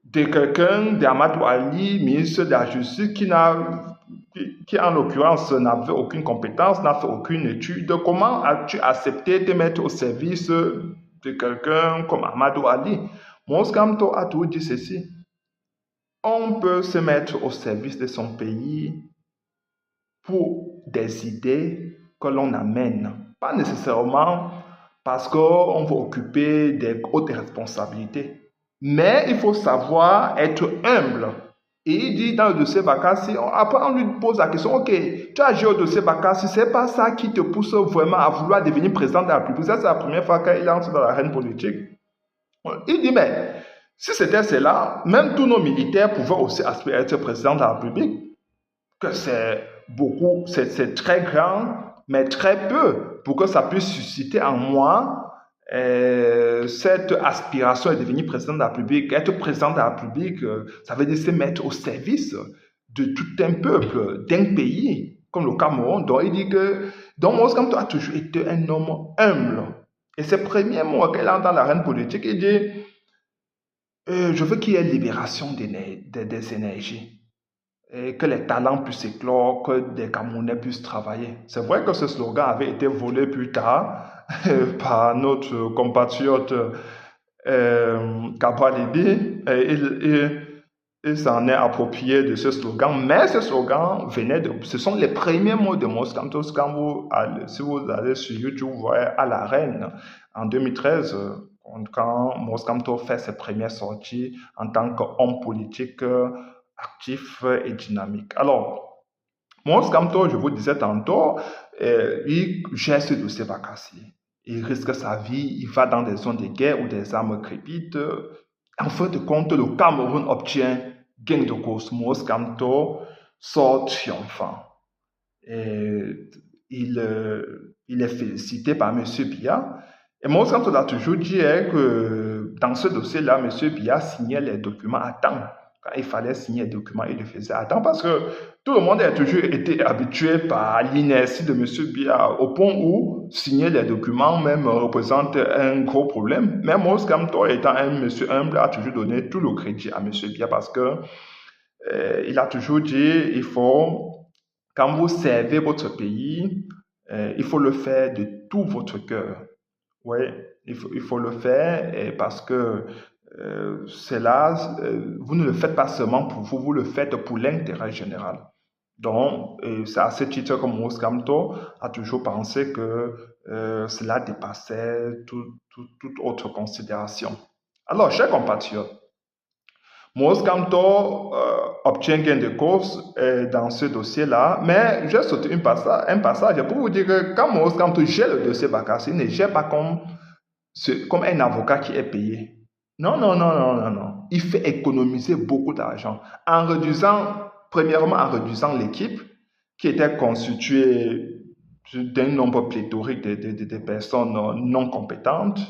Speaker 1: de quelqu'un, d'Amadou Ali, ministre de la Justice, qui en l'occurrence n'avait aucune compétence, n'a fait aucune étude? Comment as-tu accepté de mettre au service de quelqu'un comme Amadou Ali? Maurice Kamto a toujours dit ceci. On peut se mettre au service de son pays pour des idées que l'on amène. Pas nécessairement parce qu'on va occuper des hautes responsabilités. Mais il faut savoir être humble. Et il dit dans le dossier Bakassi, après on lui pose la question, ok, tu as joué au dossier Bakassi, c'est pas ça qui te pousse vraiment à vouloir devenir président de la République. Ça, c'est la première fois qu'il entre dans l'arène politique. Il dit, mais si c'était cela, même tous nos militaires pouvaient aussi aspirer à être président de la République. Que c'est beaucoup, c'est très grand, mais très peu pour que ça puisse susciter en moi cette aspiration de devenir président de la République. Être président de la République, ça veut dire se mettre au service de tout un peuple, d'un pays, comme le Cameroun. Donc, il dit que Maurice Kamto a toujours été un homme humble. Et ses premiers mots qu'il a dans l'arène politique, il dit je veux qu'il y ait libération des énergies. Et que les talents puissent éclore, que des Camerounais puissent travailler. C'est vrai que ce slogan avait été volé plus tard par notre compatriote Cabral Libi. Il s'en est approprié de ce slogan, mais ce slogan ce sont les premiers mots de Maurice Kamto. Si vous allez sur YouTube, vous voyez à l'arène en 2013, quand Maurice Kamto fait ses premières sorties en tant qu'homme politique actif et dynamique. Alors, Maurice Kamto, je vous disais tantôt, il gère ce dossier Bakassi. Il risque sa vie, il va dans des zones de guerre où des armes crépitent. En fin de compte, le Cameroun obtient gain de cause. Maurice Kamto sort triomphant. Et il est félicité par M. Biya. Et Maurice Kamto l'a toujours dit que dans ce dossier-là, M. Biya signait les documents à temps. Quand il fallait signer les documents, il le faisait à temps parce que tout le monde a toujours été habitué par l'inertie de M. Biya au point où signer les documents même représente un gros problème. Mais Maurice Kamto, étant un monsieur humble, a toujours donné tout le crédit à M. Biya parce que il a toujours dit il faut, quand vous servez votre pays, il faut le faire de tout votre cœur. Oui, il faut le faire parce que vous ne le faites pas seulement pour vous, vous le faites pour l'intérêt général. Donc, c'est à ce titre que Maurice Kamto a toujours pensé que cela dépassait toute autre considération. Alors, chers compatriotes, Maurice Kamto obtient gain de cause dans ce dossier-là, mais je vais sauter un passage pour vous dire que quand Maurice Kamto gère le dossier Bakassi, il ne gère pas comme c'est comme un avocat qui est payé. Non, non, non, non, non, non. Il fait économiser beaucoup d'argent en réduisant, premièrement, en réduisant l'équipe qui était constituée d'un nombre pléthorique de personnes non compétentes.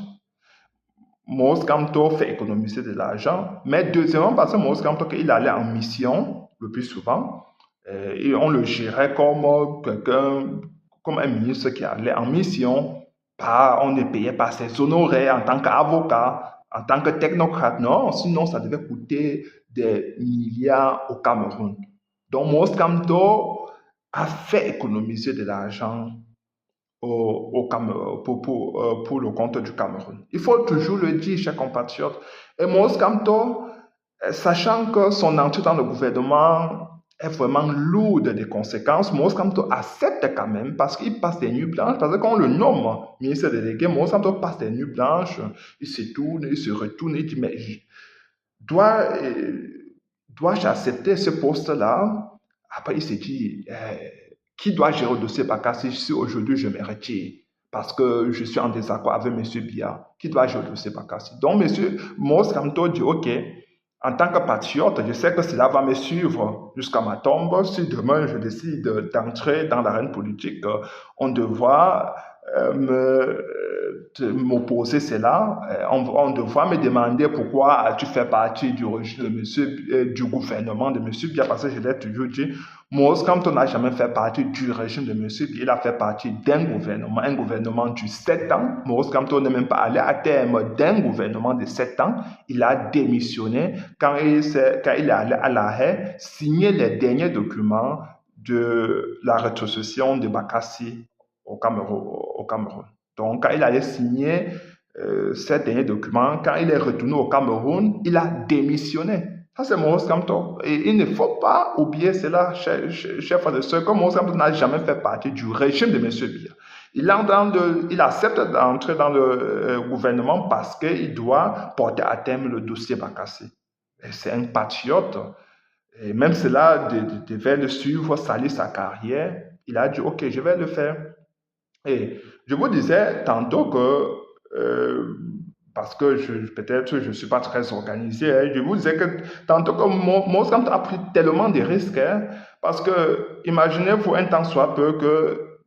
Speaker 1: Maurice Kamto fait économiser de l'argent, mais deuxièmement, parce que Maurice Kamto, il allait en mission le plus souvent, et on le gérait comme quelqu'un, comme un ministre qui allait en mission. Pas, on ne payait pas ses honoraires en tant qu'avocat, en tant que technocrate, non, sinon ça devait coûter des milliards au Cameroun. Donc Maurice Kamto a fait économiser de l'argent au Cameroun, pour le compte du Cameroun. Il faut toujours le dire, chers compatriotes. Et Maurice Kamto, sachant que son entrée dans le gouvernement est vraiment lourde de conséquences, Maurice Kamto accepte quand même parce qu'il passe des nuits blanches, parce que quand on le nomme ministre délégué, Maurice Kamto passe des nuits blanches, il se tourne, il se retourne, il dit, mais dois-je accepter ce poste-là? Après, il se dit, qui doit gérer le dossier Bakassi si aujourd'hui je me retire parce que je suis en désaccord avec M. Biya? Qui doit gérer le dossier Bakassi? Donc, M. Maurice Kamto dit, OK, en tant que patriote, je sais que cela va me suivre jusqu'à ma tombe. Si demain je décide d'entrer dans l'arène politique, on devra m'opposer cela. On devra me demander pourquoi tu fais partie du régime de monsieur, du gouvernement de M. Biya, parce que je l'ai toujours dit, Maurice Kamto n'a jamais fait partie du régime de M. Biya, il a fait partie d'un gouvernement, un gouvernement de 7 ans. Maurice Kamto n'est même pas allé à terme d'un gouvernement de 7 ans. Il a démissionné quand il est allé à La Haye signer les derniers documents de la rétrocession de Bakassi au Cameroun. Donc, quand il allait signer ces derniers documents, quand il est retourné au Cameroun, il a démissionné. Ça, c'est Maurice Kamto. Et il ne faut pas oublier cela, chers frères et sœurs, que Maurice Kamto n'a jamais fait partie du régime de M. Biya. Il accepte d'entrer dans le gouvernement parce qu'il doit porter à terme le dossier Bakassi. C'est un patriote. Et même cela devait le suivre, salir sa carrière. Il a dit, OK, je vais le faire. Et je vous disais tantôt que, parce que peut-être je ne suis pas très organisé, hein, je vous disais que tantôt que Maurice Kamto a pris tellement de risques, hein, parce que imaginez-vous un temps soit peu que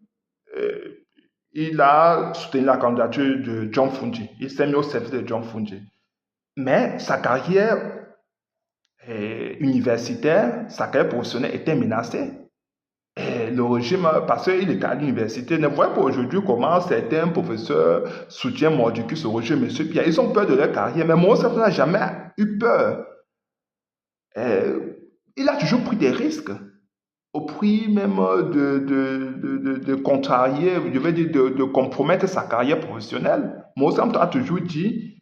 Speaker 1: il a soutenu la candidature de John Fungi. Il s'est mis au service de John Fungi. Mais sa carrière universitaire, sa carrière professionnelle était menacée. Et le régime, parce qu'il était à l'université, ne voit pas aujourd'hui comment certains professeurs soutiennent mordicus au régime M. Biya. Ils ont peur de leur carrière, mais Maurice Kamto n'a jamais eu peur. Il a toujours pris des risques, au prix même de contrarier, je veux dire, de compromettre sa carrière professionnelle. Maurice Kamto a toujours dit,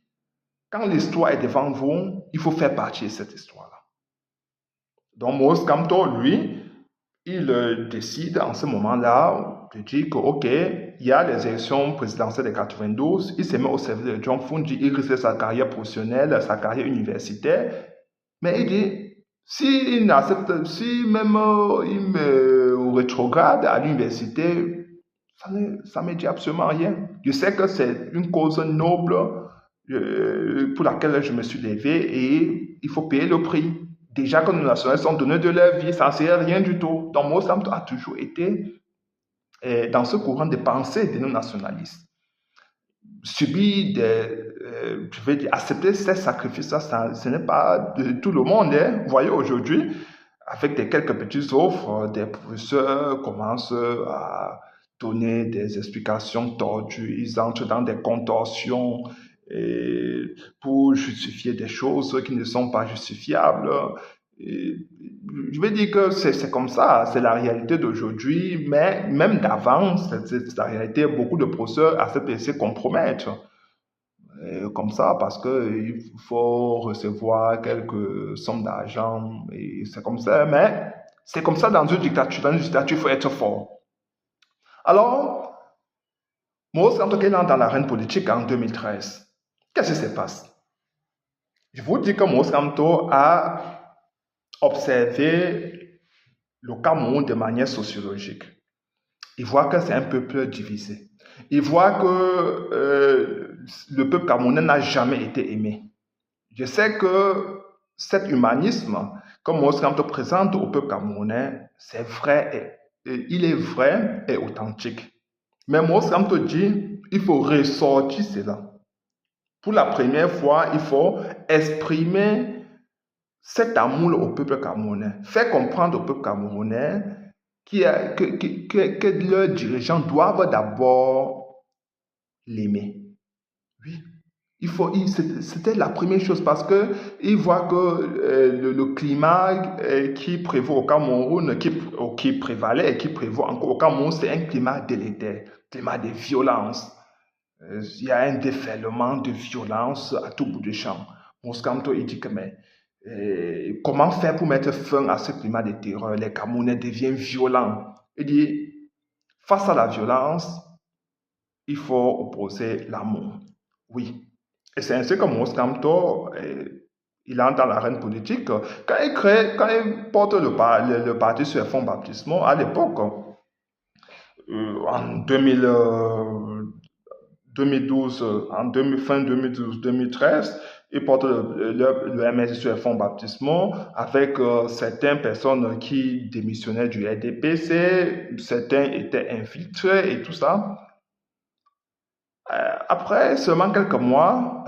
Speaker 1: quand l'histoire est devant vous, il faut faire partie de cette histoire-là. Donc Maurice Kamto, lui, il décide en ce moment-là de dire que, OK, il y a les élections présidentielles de 92, il se met au service de John Fungi, il risque sa carrière professionnelle, sa carrière universitaire, mais il dit, si même il me rétrograde à l'université, ça ne me dit absolument rien. Je sais que c'est une cause noble pour laquelle je me suis levé et il faut payer le prix. Déjà que nos nationalistes ont donné de leur vie, ça ne sert à rien du tout. Donc, Maurice Kamto a toujours été dans ce courant de pensée de nos nationalistes. Subir je vais dire, accepter ces sacrifices-là, ce n'est pas de tout le monde. Hein. Vous voyez, aujourd'hui, avec quelques petites offres, des professeurs commencent à donner des explications tordues, ils entrent dans des contorsions pour justifier des choses qui ne sont pas justifiables. Et je vais dire que c'est comme ça, c'est la réalité d'aujourd'hui, mais même d'avant, c'est la réalité. Beaucoup de professeurs acceptent de se compromettre comme ça parce qu'il faut recevoir quelques sommes d'argent et c'est comme ça, mais c'est comme ça dans une dictature. Dans une dictature, il faut être fort. Alors, Maurice Kamto est dans l'arène politique en 2013. Qu'est-ce qui se passe? Je vous dis que Maurice Kamto a observé le Cameroun de manière sociologique. Il voit que c'est un peuple divisé. Il voit que le peuple camerounais n'a jamais été aimé. Je sais que cet humanisme que Moïse Kamto présente au peuple camerounais, c'est vrai, il est vrai et authentique. Mais Moïse Kamto dit, il faut ressortir cela. Pour la première fois, il faut exprimer cet amour au peuple camerounais, faire comprendre au peuple camerounais que leurs dirigeants doivent d'abord l'aimer. Oui. C'était la première chose parce que il voit que le climat qui prévaut au Cameroun, qui prévalait et qui prévaut encore au Cameroun, c'est un climat délétère, climat de violence. Il y a un déferlement de violence à tout bout de champ. Moscanto, il dit que mais comment faire pour mettre fin à ce climat de terreur? Les Camerounais deviennent violents. Il dit, face à la violence, il faut opposer l'amour. Oui. Et c'est ainsi que Moscanto, il entre dans l'arène politique. Quand il porte le parti sur les fonds baptismaux, à l'époque, en 2012, fin 2012-2013, il porte le MSI sur les fonds baptismaux avec certaines personnes qui démissionnaient du RDPC, certains étaient infiltrés et tout ça. Après seulement quelques mois,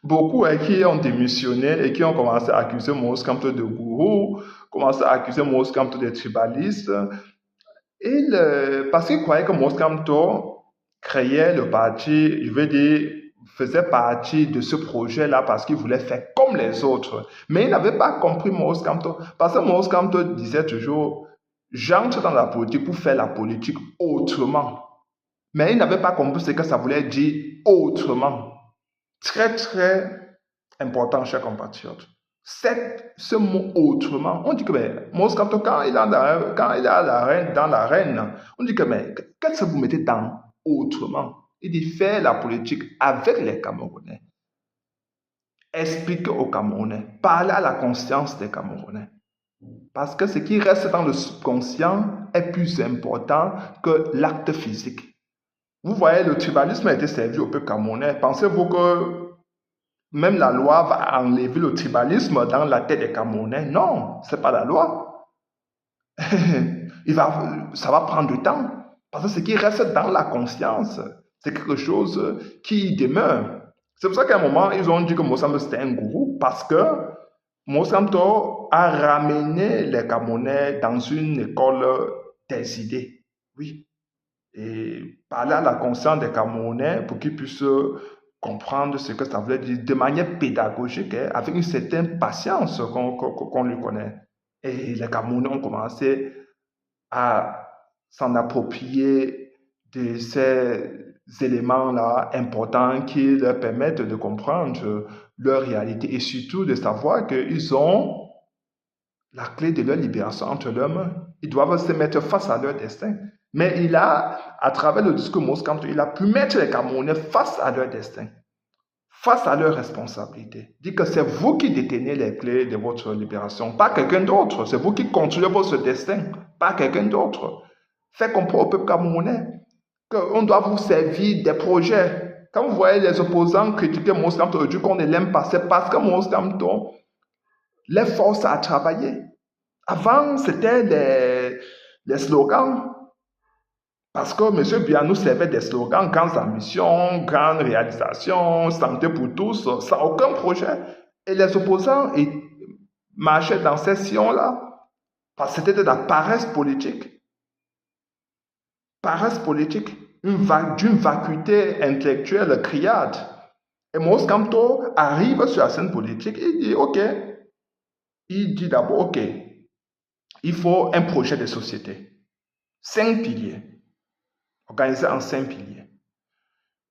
Speaker 1: beaucoup qui ont démissionné et qui ont commencé à accuser Moïse Kamto de gourou, commencé à accuser Moïse Kamto de tribaliste. Parce qu'ils croyaient que Moïse Kamto créait le parti, je veux dire, faisait partie de ce projet-là parce qu'il voulait faire comme les autres. Mais il n'avait pas compris Moïse Kamto. Parce que Moïse Kamto disait toujours, j'entre dans la politique pour faire la politique autrement. Mais il n'avait pas compris ce que ça voulait dire autrement. Très, très important, chers compatriotes. Ce mot autrement, on dit que Moïse Kamto, quand il est dans l'arène, on dit que qu'est-ce que vous mettez dans autrement? Il dit faire la politique avec les Camerounais. Expliquer aux Camerounais, parler à la conscience des Camerounais. Parce que ce qui reste dans le subconscient est plus important que l'acte physique. Vous voyez, le tribalisme a été servi au peuple camerounais. Pensez-vous que même la loi va enlever le tribalisme dans la tête des Camerounais? Non, ce n'est pas la loi. Ça va prendre du temps. Parce que ce qui reste dans la conscience, c'est quelque chose qui demeure. C'est pour ça qu'à un moment, ils ont dit que Moïse Kamto c'était un gourou, parce que Moïse Kamto a ramené les Camerounais dans une école des idées. Oui. Et parler à la conscience des Camerounais pour qu'ils puissent comprendre ce que ça voulait dire de manière pédagogique, avec une certaine patience qu'on lui connaît. Et les Camerounais ont commencé à s'en approprier de ces éléments-là importants qui leur permettent de comprendre leur réalité et surtout de savoir qu'ils ont la clé de leur libération entre leurs mains. Ils doivent se mettre face à leur destin. Mais il a, à travers le discours Moïse Kamto, il a pu mettre les Camerounais face à leur destin, face à leurs responsabilités. Dit que c'est vous qui détenez les clés de votre libération, pas quelqu'un d'autre. C'est vous qui contrôlez votre destin, pas quelqu'un d'autre. Faites comprendre au peuple camerounais qu'on doit vous servir des projets. Quand vous voyez les opposants critiquer Moïse Kamto, dire qu'on ne l'aime pas, c'est parce que Moïse Kamto les force à travailler. Avant, c'était les slogans. Parce que M. Biya nous servait des slogans, grandes ambitions, grandes réalisations, santé pour tous, sans aucun projet. Et les opposants marchaient dans ces sillons-là, parce que c'était de la paresse politique. Paresse politique, d'une vacuité intellectuelle criarde. Et Moïse Kamto arrive sur la scène politique, il dit, OK, il dit d'abord, OK, il faut un projet de société. 5 piliers. Organisé en 5 piliers.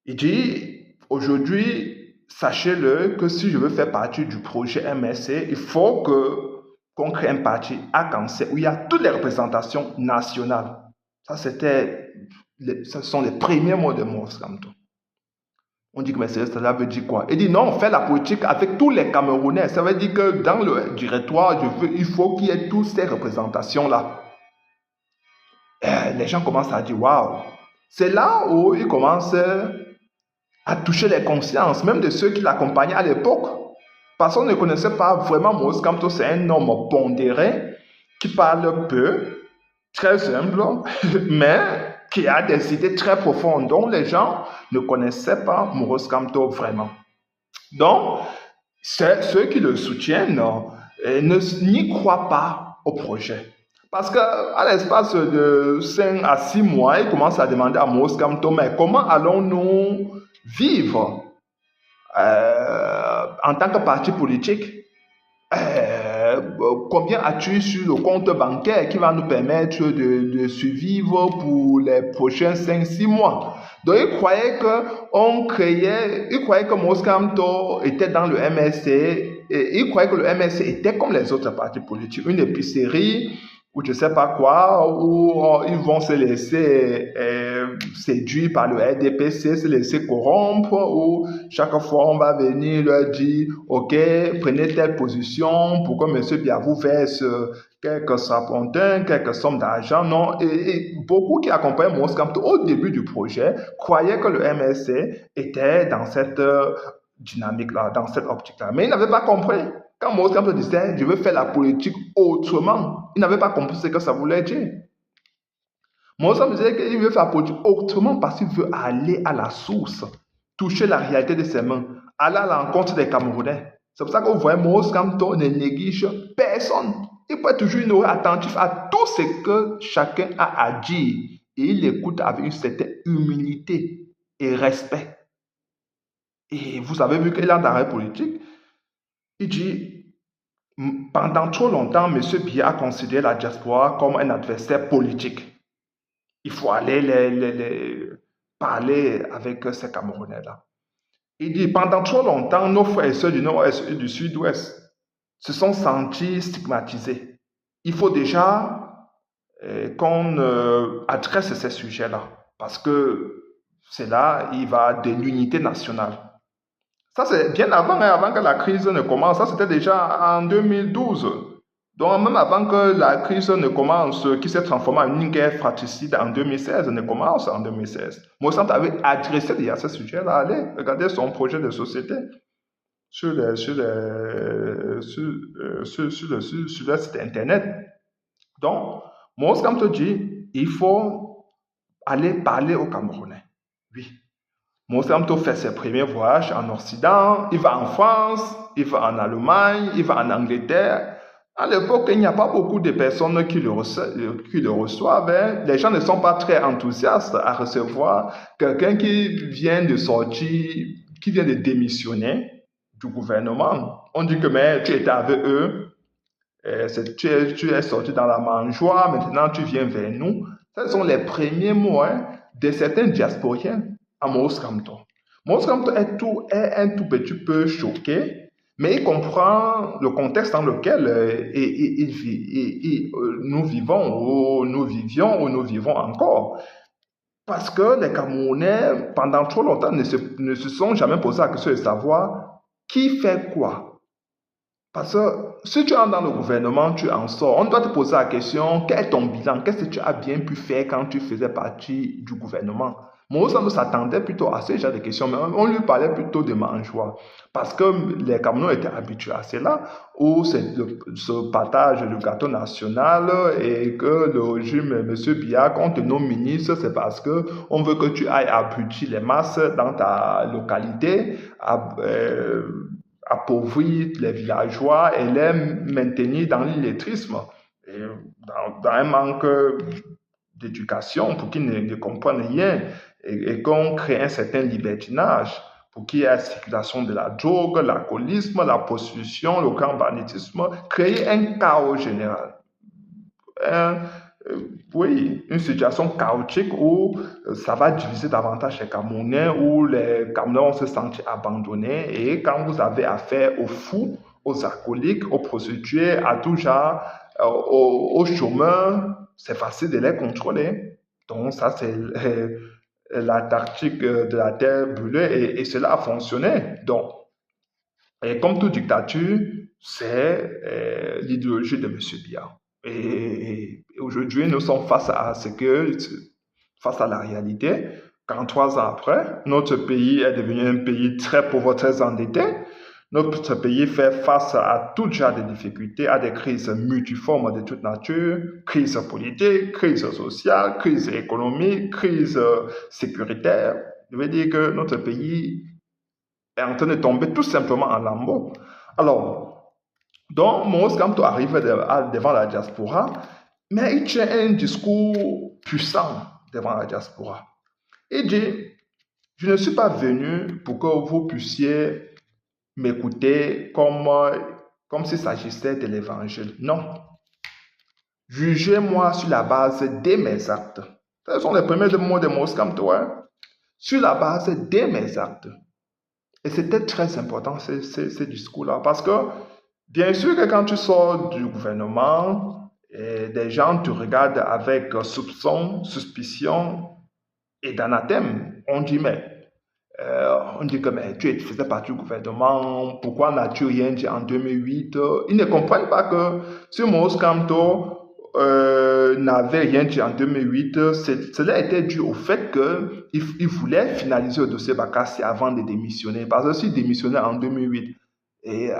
Speaker 1: Il dit, aujourd'hui, sachez-le que si je veux faire partie du projet MSC, il faut qu'on crée un parti arc-en-ciel où il y a toutes les représentations nationales. Ce sont les premiers mots de Moïse Kamto. On dit que mais cela veut dire quoi? Il dit non, on fait la politique avec tous les Camerounais. Ça veut dire que dans le directoire, il faut qu'il y ait toutes ces représentations-là. Les gens commencent à dire waouh, C'est là où il commence à toucher les consciences, même de ceux qui l'accompagnaient à l'époque. Parce qu'on ne connaissait pas vraiment Maurice Kamto, c'est un homme pondéré, qui parle peu, très humble, mais qui a des idées très profondes dont les gens ne connaissaient pas Maurice Kamto vraiment. Donc, ceux qui le soutiennent n'y croient pas au projet. Parce qu'à l'espace de 5 à 6 mois, ils commencent à demander à Maurice Kamto, mais comment allons-nous vivre en tant que parti politique? Combien as-tu sur le compte bancaire qui va nous permettre de survivre pour les prochains 5-6 mois? Donc, il croyait que Maurice Kamto était dans le MSC, et il croyait que le MSC était comme les autres partis politiques, une épicerie ou je ne sais pas quoi, où ils vont se laisser séduire par le RDPC, se laisser corrompre, où chaque fois on va venir leur dire, ok, prenez telle position pour que M. Biya vous verse quelques sapentins, quelques sommes d'argent. Non, et beaucoup qui accompagnaient Maurice Kamto au début du projet croyaient que le MSC était dans cette dynamique-là, dans cette optique-là. Mais ils n'avaient pas compris. Quand Maurice Kamto disait, je veux faire la politique autrement, il n'avait pas compris ce que ça voulait dire. Maurice Kamto disait qu'il veut faire la politique autrement parce qu'il veut aller à la source, toucher la réalité de ses mains, aller à l'encontre des Camerounais. C'est pour ça que vous voyez, Maurice Kamto ne néglige personne. Il peut être toujours une oreille attentive à tout ce que chacun a à dire. Et il écoute avec une certaine humilité et respect. Et vous avez vu qu'il est dans la politique. Il dit, pendant trop longtemps, M. Biya a considéré la diaspora comme un adversaire politique. Il faut aller parler avec ces Camerounais-là. Il dit, pendant trop longtemps, nos frères et sœurs du Nord-Est et du Sud-Ouest se sont sentis stigmatisés. Il faut déjà qu'on adresse ces sujets-là, parce que c'est là, il va de l'unité nationale. Ça, c'est bien avant que la crise ne commence. Ça, c'était déjà en 2012. Donc, même avant que la crise ne commence, qui s'est transformée en une guerre fratricide en 2016, ne commence en 2016. Maurice Kamto avait adressé déjà ce sujet-là. Allez, regardez son projet de société sur le site internet. Donc, Maurice Kamto dit, il faut aller parler aux Camerounais. Oui. Maurice Kamto fait ses premiers voyages en Occident, il va en France, il va en Allemagne, il va en Angleterre. À l'époque, il n'y a pas beaucoup de personnes qui le reçoivent. Hein. Les gens ne sont pas très enthousiastes à recevoir quelqu'un qui vient de sortir, qui vient de démissionner du gouvernement. On dit que mais, tu étais avec eux, tu es sorti dans la mangeoire, maintenant tu viens vers nous. Ce sont les premiers mots de certains diasporiens à Maurice Kamto. Maurice Kamto est un tout petit peu choqué, mais il comprend le contexte dans lequel nous vivons, ou nous vivions, ou nous vivons encore. Parce que les Camerounais, pendant trop longtemps, ne se sont jamais posé la question de savoir qui fait quoi. Parce que si tu entres dans le gouvernement, tu en sors. On doit te poser la question, quel est ton bilan? Qu'est-ce que tu as bien pu faire quand tu faisais partie du gouvernement? Maurice Kamto s'attendait plutôt à ce genre de questions, mais on lui parlait plutôt de mangeoire. Parce que les Camerounais étaient habitués à cela, où c'est ce partage du gâteau national et que le régime, M. Biya, compte nos ministres, c'est parce qu'on veut que tu ailles abrutir les masses dans ta localité, appauvrir les villageois et les maintenir dans l'illettrisme, dans un manque d'éducation pour qu'ils ne comprennent rien et qu'on crée un certain libertinage pour qu'il y ait la circulation de la drogue, l'alcoolisme, la prostitution, le grand banditisme, créer un chaos général. Oui, une situation chaotique où ça va diviser davantage les Camerounais, où les Camerounais vont se sentir abandonnés. Et quand vous avez affaire aux fous, aux alcooliques, aux prostituées, à tout genre, aux chômeurs, c'est facile de les contrôler. Donc ça, c'est la tactique de la terre brûlée et cela a fonctionné. Donc, et comme toute dictature, c'est l'idéologie de M. Biya. Et aujourd'hui, nous sommes face à ce que face à la réalité. 43 ans après, notre pays est devenu un pays très pauvre, très endetté. Notre pays fait face à tout genre de difficultés, à des crises multiformes de toute nature, crise politique, crise sociale, crise économique, crise sécuritaire. Je veux dire que notre pays est en train de tomber tout simplement en lambeaux. Alors, donc, Maurice Kamto arrive devant la diaspora, mais il tient un discours puissant devant la diaspora. Il dit, je ne suis pas venu pour que vous puissiez m'écouter comme s'il s'agissait de l'évangile. Non. Jugez-moi sur la base de mes actes. Ce sont les premiers mots de Maurice Kamto. Sur la base de mes actes. Et c'était très important, ce discours-là. Parce que, bien sûr que quand tu sors du gouvernement, des gens te regardent avec soupçon, suspicion et d'anathème. On dit que mais, tu faisais partie du gouvernement, pourquoi n'as-tu rien dit en 2008? Ils ne comprennent pas que si Maurice Kamto n'avait rien dit en 2008, cela était dû au fait qu'il voulait finaliser le dossier Bakassi avant de démissionner. Parce que s'il démissionnait en 2008, et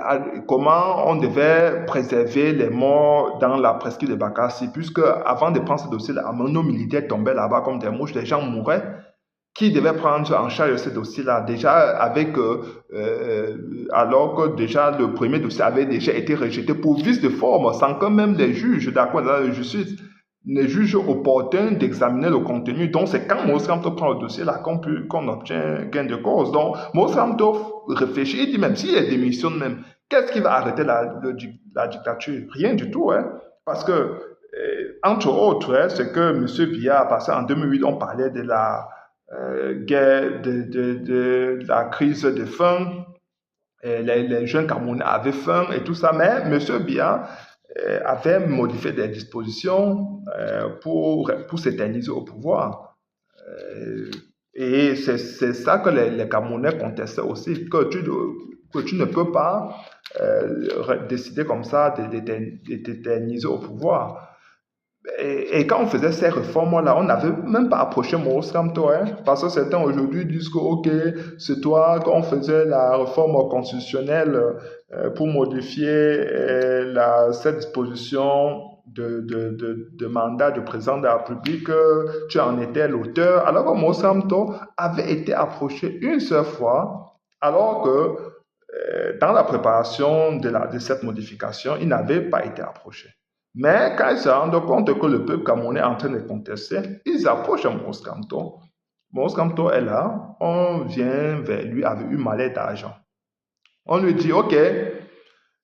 Speaker 1: comment on devait préserver les morts dans la presqu'île de Bakassi, puisque avant de prendre ce dossier, nos militaires tombaient là-bas comme des mouches, les gens mouraient. Qui devait prendre en charge ce dossier-là déjà alors que déjà le premier dossier avait déjà été rejeté pour vice de forme, sans que même les juges d'accord dans la justice ne jugent opportun d'examiner le contenu. Donc c'est quand Maurice Kamto prend le dossier-là qu'on obtient gain de cause. Donc Maurice Kamto réfléchit, il dit même s'il démissionne même, qu'est-ce qui va arrêter la dictature? Rien du tout, hein. Parce que, entre autres, ce que M. Biya a passé en 2008, on parlait de la guerre, de la crise de faim, les jeunes Camerounais avaient faim et tout ça, mais M. Biya avait modifié des dispositions pour s'éterniser au pouvoir. Et c'est ça que les Camerounais contestaient aussi, que tu ne peux pas décider comme ça de t'éterniser au pouvoir. Et quand on faisait ces réformes-là, on n'avait même pas approché Maurice Kamto, hein, parce que certains aujourd'hui disent que, ok, c'est toi, quand on faisait la réforme constitutionnelle pour modifier cette disposition de mandat de président de la République, tu en étais l'auteur, alors que Maurice Kamto avait été approché une seule fois, alors que dans la préparation de cette modification, il n'avait pas été approché. Mais quand ils se rendent compte que le peuple camerounais est en train de contester, ils approchent Maurice Kamto. Maurice Kamto est là, on vient vers lui avec une mallette d'argent. On lui dit, ok,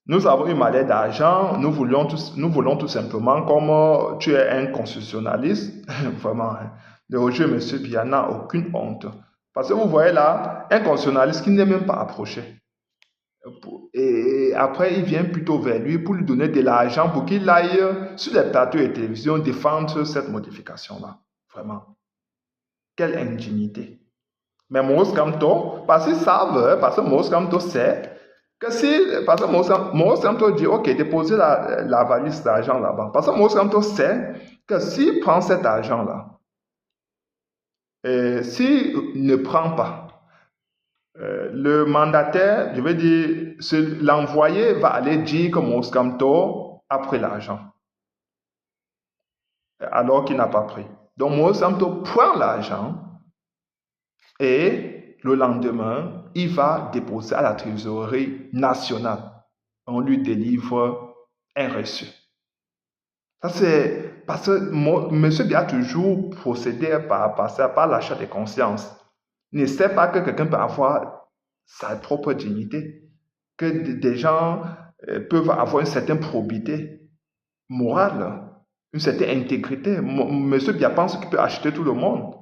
Speaker 1: nous avons une mallette d'argent, nous voulons tout simplement, comme tu es un constitutionnaliste, vraiment, le rejet M. Biya n'a aucune honte. Parce que vous voyez là, un constitutionnaliste qui n'est même pas approché. Et après, il vient plutôt vers lui pour lui donner de l'argent pour qu'il aille sur les plateaux de télévision défendre cette modification-là. Vraiment. Quelle indignité. Mais Maurice Kamto, parce qu'ils savent, parce que Maurice Kamto sait que parce que Maurice Kamto dit, ok, déposez la valise d'argent là-bas. Parce que Maurice Kamto sait que s'il prend cet argent-là, s'il ne prend pas, le mandataire, je veux dire, l'envoyé va aller dire que Maurice Kamto a pris l'argent, alors qu'il n'a pas pris. Donc Maurice Kamto prend l'argent et le lendemain, il va déposer à la trésorerie nationale. On lui délivre un reçu. Ça c'est parce que M. Biya a toujours procédé par l'achat de conscience. Il ne sait pas que quelqu'un peut avoir sa propre dignité, que des gens peuvent avoir une certaine probité morale, une certaine intégrité. Monsieur Biya pense qu'il peut acheter tout le monde.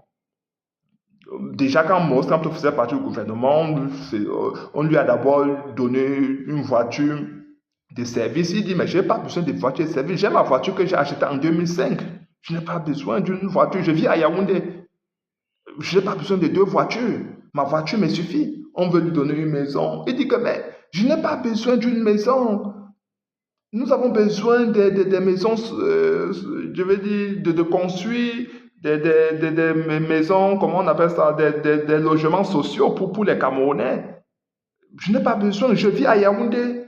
Speaker 1: Déjà, quand Maurice Kamto faisait partie du gouvernement, on lui a d'abord donné une voiture de service. Il dit, mais je n'ai pas besoin de voiture de service. J'ai ma voiture que j'ai achetée en 2005. Je n'ai pas besoin d'une voiture. Je vis à Yaoundé. Je n'ai pas besoin de 2 voitures. Ma voiture me suffit. On veut lui donner une maison. Il dit que, mais je n'ai pas besoin d'une maison. Nous avons besoin des maisons, je veux dire, de construire des maisons, comment on appelle ça, des logements sociaux pour les Camerounais. Je n'ai pas besoin, je vis à Yaoundé,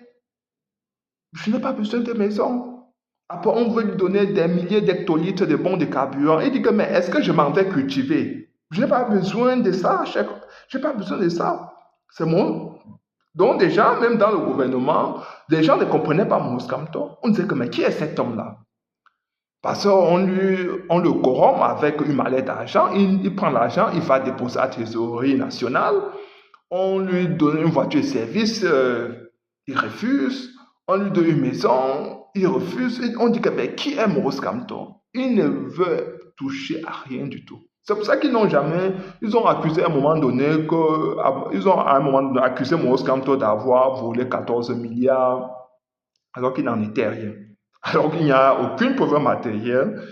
Speaker 1: je n'ai pas besoin de maison. Après, on veut lui donner des milliers d'hectolitres de bons de carburant. Il dit que, mais est-ce que je m'en vais cultiver? Je n'ai pas besoin de ça, je n'ai pas besoin de ça. C'est mon. Donc, déjà, même dans le gouvernement, les gens ne comprenaient pas Maurice Kamto. On disait que, mais qui est cet homme-là? Parce qu'on le corrompt avec une mallette d'argent, il prend l'argent, il va déposer à la trésorerie nationale, on lui donne une voiture de service, il refuse, on lui donne une maison, il refuse, on dit que ben, qui est Maurice Kamto? Il ne veut toucher à rien du tout. C'est pour ça qu'ils n'ont jamais, ils ont accusé à un moment donné accusé Maurice Kamto d'avoir volé 14 milliards, alors qu'il n'en était rien. Alors qu'il n'y a aucune preuve matérielle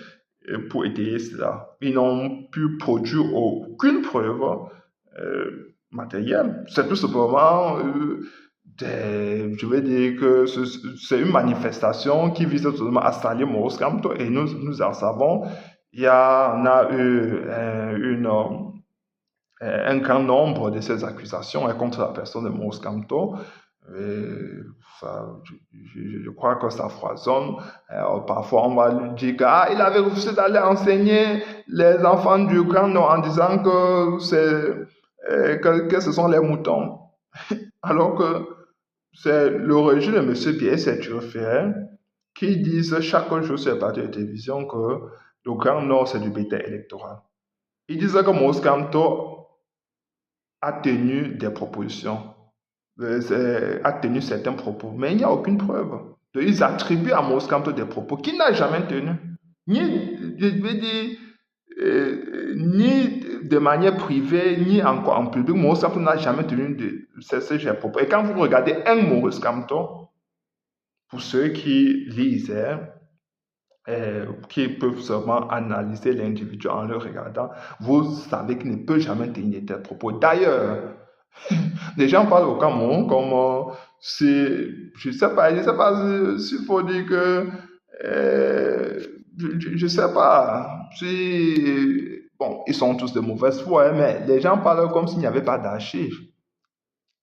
Speaker 1: pour étayer cela. Ils n'ont pu produire aucune preuve matérielle. C'est tout simplement, je vais dire que c'est une manifestation qui vise tout simplement à salir Maurice Kamto et nous en savons. Il y en a eu un grand nombre de ces accusations contre la personne de Maurice Kamto. Je crois que ça foisonne. Parfois, on va lui dire qu'il avait refusé d'aller enseigner les enfants du Grand Nord en disant que ce sont les moutons. Alors que c'est le régime de M. Biais, c'est Turferet, qui disent chaque jour sur les plateaux de télévision que le Grand Nord, c'est du bétail électoral. Ils disent que Maurice Kamto a tenu des propositions. A tenu certains propos, mais il n'y a aucune preuve. Donc, ils attribuent à Maurice Kamto des propos qu'il n'a jamais tenus. Ni, je veux dire, ni de manière privée, ni encore en public. Maurice Kamto n'a jamais tenu ces propos. Et quand vous regardez un Maurice Kamto, pour ceux qui lisent, qui peuvent seulement analyser l'individu en le regardant, vous savez qu'il ne peut jamais tenir de tels propos. D'ailleurs, les gens parlent au Cameroun comme si, je sais pas s'il faut dire que, je sais pas, si, bon, ils sont tous de mauvaise foi, mais les gens parlent comme s'il n'y avait pas d'archives.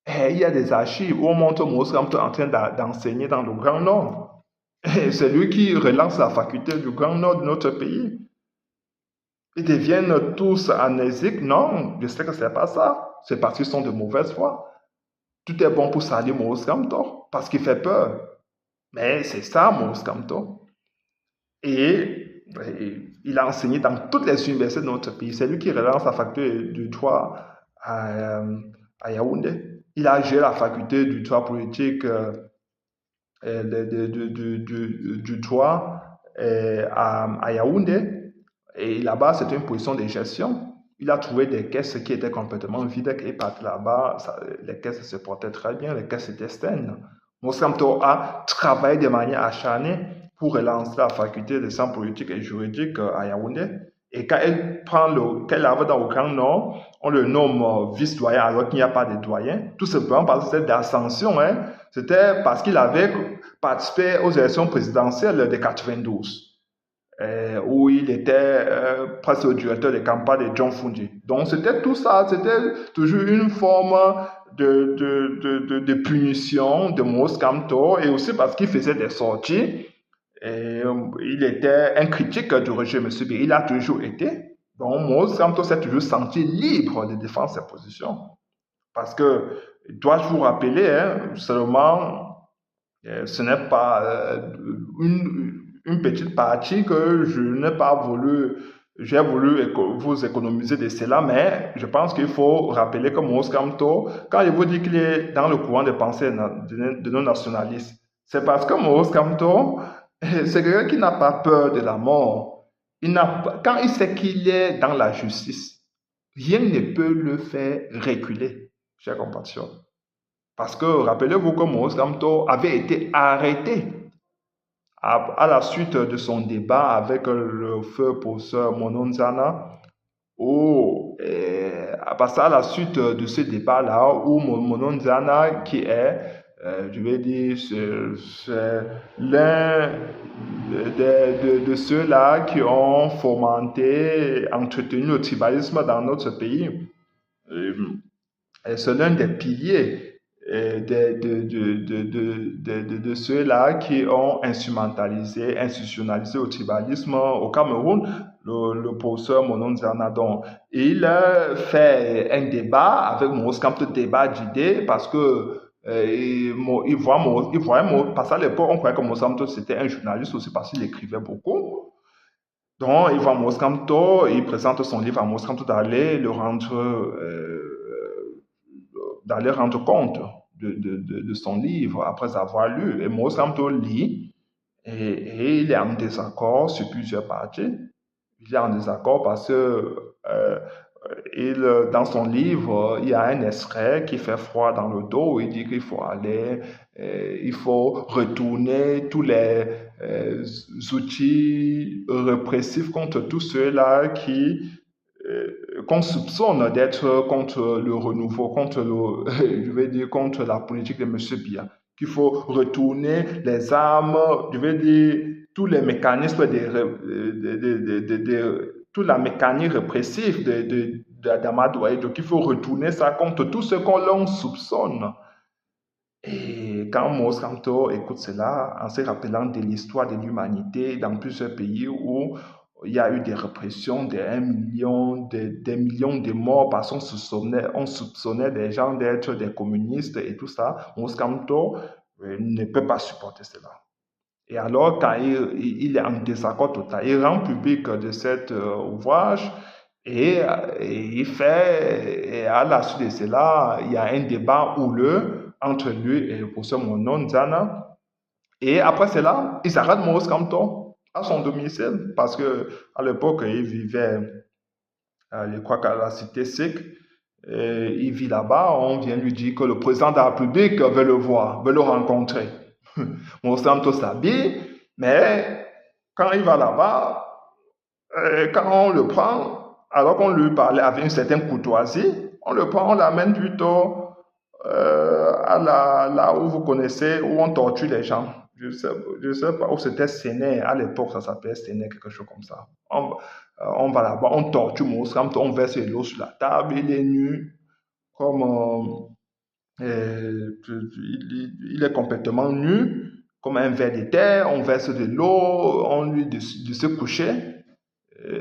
Speaker 1: Il y a des archives où on montre Maurice Kamto en train d'enseigner dans le Grand Nord. C'est lui qui relance la faculté du Grand Nord de notre pays. Ils deviennent tous amnésiques. Non, je sais que c'est pas ça. C'est parce qu'ils sont de mauvaise foi. Tout est bon pour salir Maurice Kamto, parce qu'il fait peur. Mais c'est ça, Maurice Kamto. Et il a enseigné dans toutes les universités de notre pays. C'est lui qui relance la faculté du droit à Yaoundé. Il a géré la faculté du droit politique, du droit à Yaoundé. Et là-bas, c'était une position de gestion. Il a trouvé des caisses qui étaient complètement vides. Et partait là-bas, les caisses se portaient très bien, les caisses étaient saines. Maurice Kamto a travaillé de manière acharnée pour relancer la faculté de sciences politiques et juridiques à Yaoundé. Et quand qu'elle arrive dans le Grand Nord, on le nomme vice-doyen alors qu'il n'y a pas de doyen, tout simplement parce que c'était d'ascension. C'était parce qu'il avait participé aux élections présidentielles de 92. Où il était presque le directeur de campagne de John Fundi. Donc c'était tout ça, c'était toujours une forme de punition de Maurice Kamto, et aussi parce qu'il faisait des sorties. Et il était un critique du régime M. Il a toujours été. Donc Maurice Kamto s'est toujours senti libre de défendre ses positions. Parce que, dois-je vous rappeler, seulement, ce n'est pas une petite partie que je n'ai pas voulu, j'ai voulu vous économiser de cela, mais je pense qu'il faut rappeler que Maurice Kamto, quand il vous dit qu'il est dans le courant de pensée de nos nationalistes, c'est parce que Maurice Kamto, c'est quelqu'un qui n'a pas peur de la mort. Quand il sait qu'il est dans la justice, rien ne peut le faire reculer, chers compatriotes. Parce que rappelez-vous que Maurice Kamto avait été arrêté à la suite de son débat avec le feu professeur Mononzana, parce à la suite de ce débat-là, où Mononzana, qui est Je vais dire, c'est l'un de ceux-là qui ont fomenté, entretenu le tribalisme dans notre pays. Euh, et c'est l'un des piliers de ceux-là qui ont instrumentalisé, institutionnalisé le tribalisme au Cameroun, le professeur Monon Zanadon. Il fait un débat avec Maurice Kamto, débat d'idées, parce que il voyait, parce qu'à l'époque, on croyait que Maurice Kamto c'était un journaliste aussi parce qu'il écrivait beaucoup. Donc, il voit Maurice Kamto, il présente son livre à Maurice Kamto d'aller rendre compte de son livre après avoir lu. Et Maurice Kamto lit et il est en désaccord sur plusieurs parties. Il est en désaccord parce que dans son livre, il y a un extrait qui fait froid dans le dos. Il dit qu'il faut il faut retourner tous les outils répressifs contre tous ceux-là qu'on soupçonne d'être contre le renouveau, je vais dire, contre la politique de M. Biya. Qu'il faut retourner les armes, je vais dire, tous les mécanismes toute la mécanique répressive d'Amadou Aïdjo, qu'il faut retourner ça contre tout ce qu'on l'on soupçonne. Et quand Maurice Kamto écoute cela, en se rappelant de l'histoire de l'humanité dans plusieurs pays où il y a eu des répressions, des millions de morts parce qu'on soupçonnait des gens d'être des communistes et tout ça, Maurice Kamto ne peut pas supporter cela. Et alors, quand il est en désaccord total, il rend public de cet ouvrage et et à la suite de cela, il y a un débat houleux entre lui et le professeur Monon Zana. Et après cela, il s'arrête Maurice Kamto à son domicile parce que à l'époque, il vivait, je crois qu'à la cité SIC. Il vit là-bas, on vient lui dire que le président de la République veut le voir, veut le rencontrer. Maurice Kamto s'habille, mais quand il va là-bas, quand on le prend, alors qu'on lui parlait avec une certaine courtoisie, on le prend, on l'amène plutôt là où vous connaissez, où on torture les gens. Je sais pas où c'était Séné, à l'époque ça s'appelait Séné, quelque chose comme ça. On va là-bas, on torture Maurice Kamto, on verse de l'eau sur la table, il est nu, comme il est complètement nu, comme un ver de terre, on verse de l'eau, on lui de se coucher.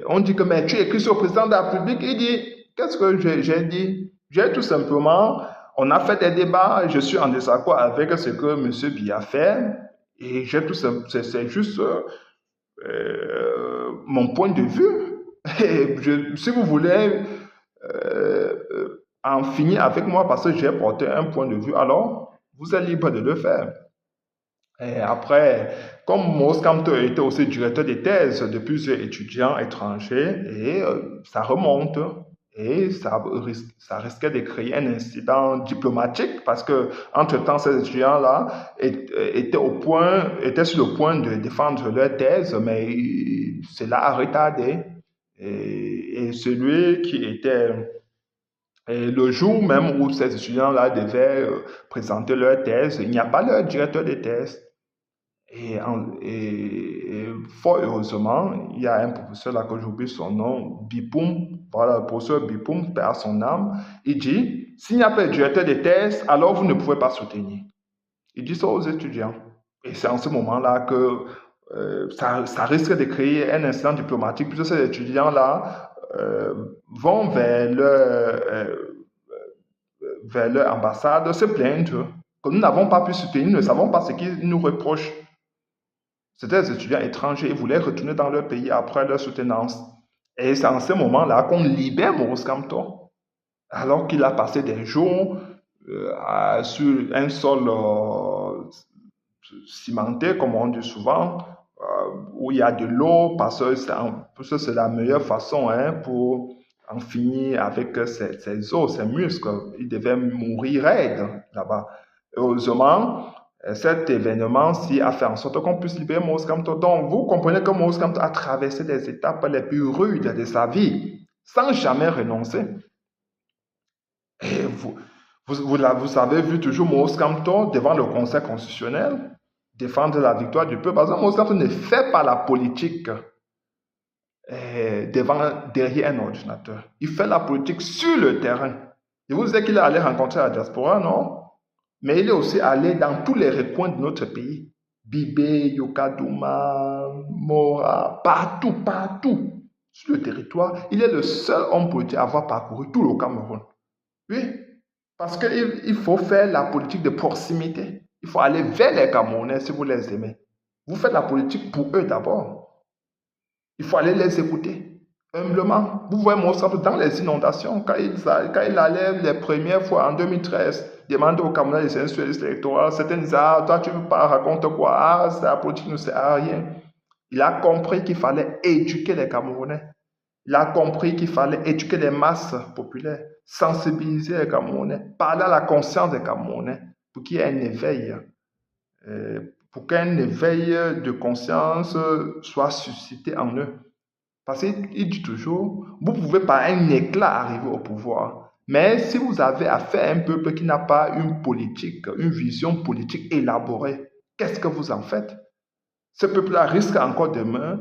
Speaker 1: On dit que mais tu écris sur le président de la République, il dit, qu'est-ce que j'ai dit? J'ai tout simplement, on a fait des débats, je suis en désaccord avec ce que M. Biya fait, et j'ai tout simplement, c'est juste mon point de vue. Et si vous voulez en finir avec moi parce que j'ai porté un point de vue, alors vous êtes libre de le faire. Et après, comme Maurice Kamto était aussi directeur de thèse de plusieurs étudiants étrangers, et ça remonte, et ça risquait de créer un incident diplomatique parce que, entre-temps, ces étudiants-là étaient sur le point de défendre leur thèse, mais cela a retardé. Et celui qui était et le jour même où ces étudiants-là devaient présenter leur thèse, il n'y a pas leur directeur de thèse. Et fort heureusement, il y a un professeur là que j'oublie son nom, Bipoum, voilà, le professeur Bipoum, paix à son âme, il dit, s'il n'y a pas de directeur de thèse, alors vous ne pouvez pas soutenir. Il dit ça aux étudiants. Et c'est en ce moment-là que ça risque de créer un incident diplomatique, puisque ces étudiants-là vont vers leur ambassade se plaindre que nous n'avons pas pu soutenir, nous ne savons pas ce qu'ils nous reprochent. C'était des étudiants étrangers, ils voulaient retourner dans leur pays après leur soutenance. Et c'est en ce moment-là qu'on libère Maurice Kamto, alors qu'il a passé des jours sur un sol cimenté, comme on dit souvent, où il y a de l'eau, parce que c'est la meilleure façon pour en finir avec ses os, ses muscles. Il devait mourir raide là-bas. Heureusement, cet événement-ci a fait en sorte qu'on puisse libérer Maurice Kamto. Donc, vous comprenez que Maurice Kamto a traversé des étapes les plus rudes de sa vie, sans jamais renoncer. Et Vous avez vu toujours Moïse Kamto devant le Conseil constitutionnel défendre la victoire du peuple. Parce que Moïse Kamto ne fait pas la politique derrière un ordinateur. Il fait la politique sur le terrain. Je vous disais qu'il est allé rencontrer la diaspora, non? Mais il est aussi allé dans tous les recoins de notre pays. Bibé, Yokadouma, Mora, partout sur le territoire. Il est le seul homme politique à avoir parcouru tout le Cameroun. Oui, parce qu'il faut faire la politique de proximité. Il faut aller vers les Camerounais si vous les aimez. Vous faites la politique pour eux d'abord. Il faut aller les écouter, humblement. Vous voyez Moussa dans les inondations, quand il allait les premières fois en 2013, demander aux Camerounais de s'instruire sur les listes électorales, certains disaient, ah, toi tu ne veux pas raconter quoi, ah, la politique ne sert à rien. Il a compris qu'il fallait éduquer les Camerounais. Il a compris qu'il fallait éduquer les masses populaires, sensibiliser les Camerounais, parler à la conscience des Camerounais pour qu'il y ait un éveil, pour qu'un éveil de conscience soit suscité en eux. Parce qu'il dit toujours, vous pouvez par un éclat arriver au pouvoir, mais si vous avez affaire à un peuple qui n'a pas une politique, une vision politique élaborée, qu'est-ce que vous en faites? Ce peuple-là risque encore demain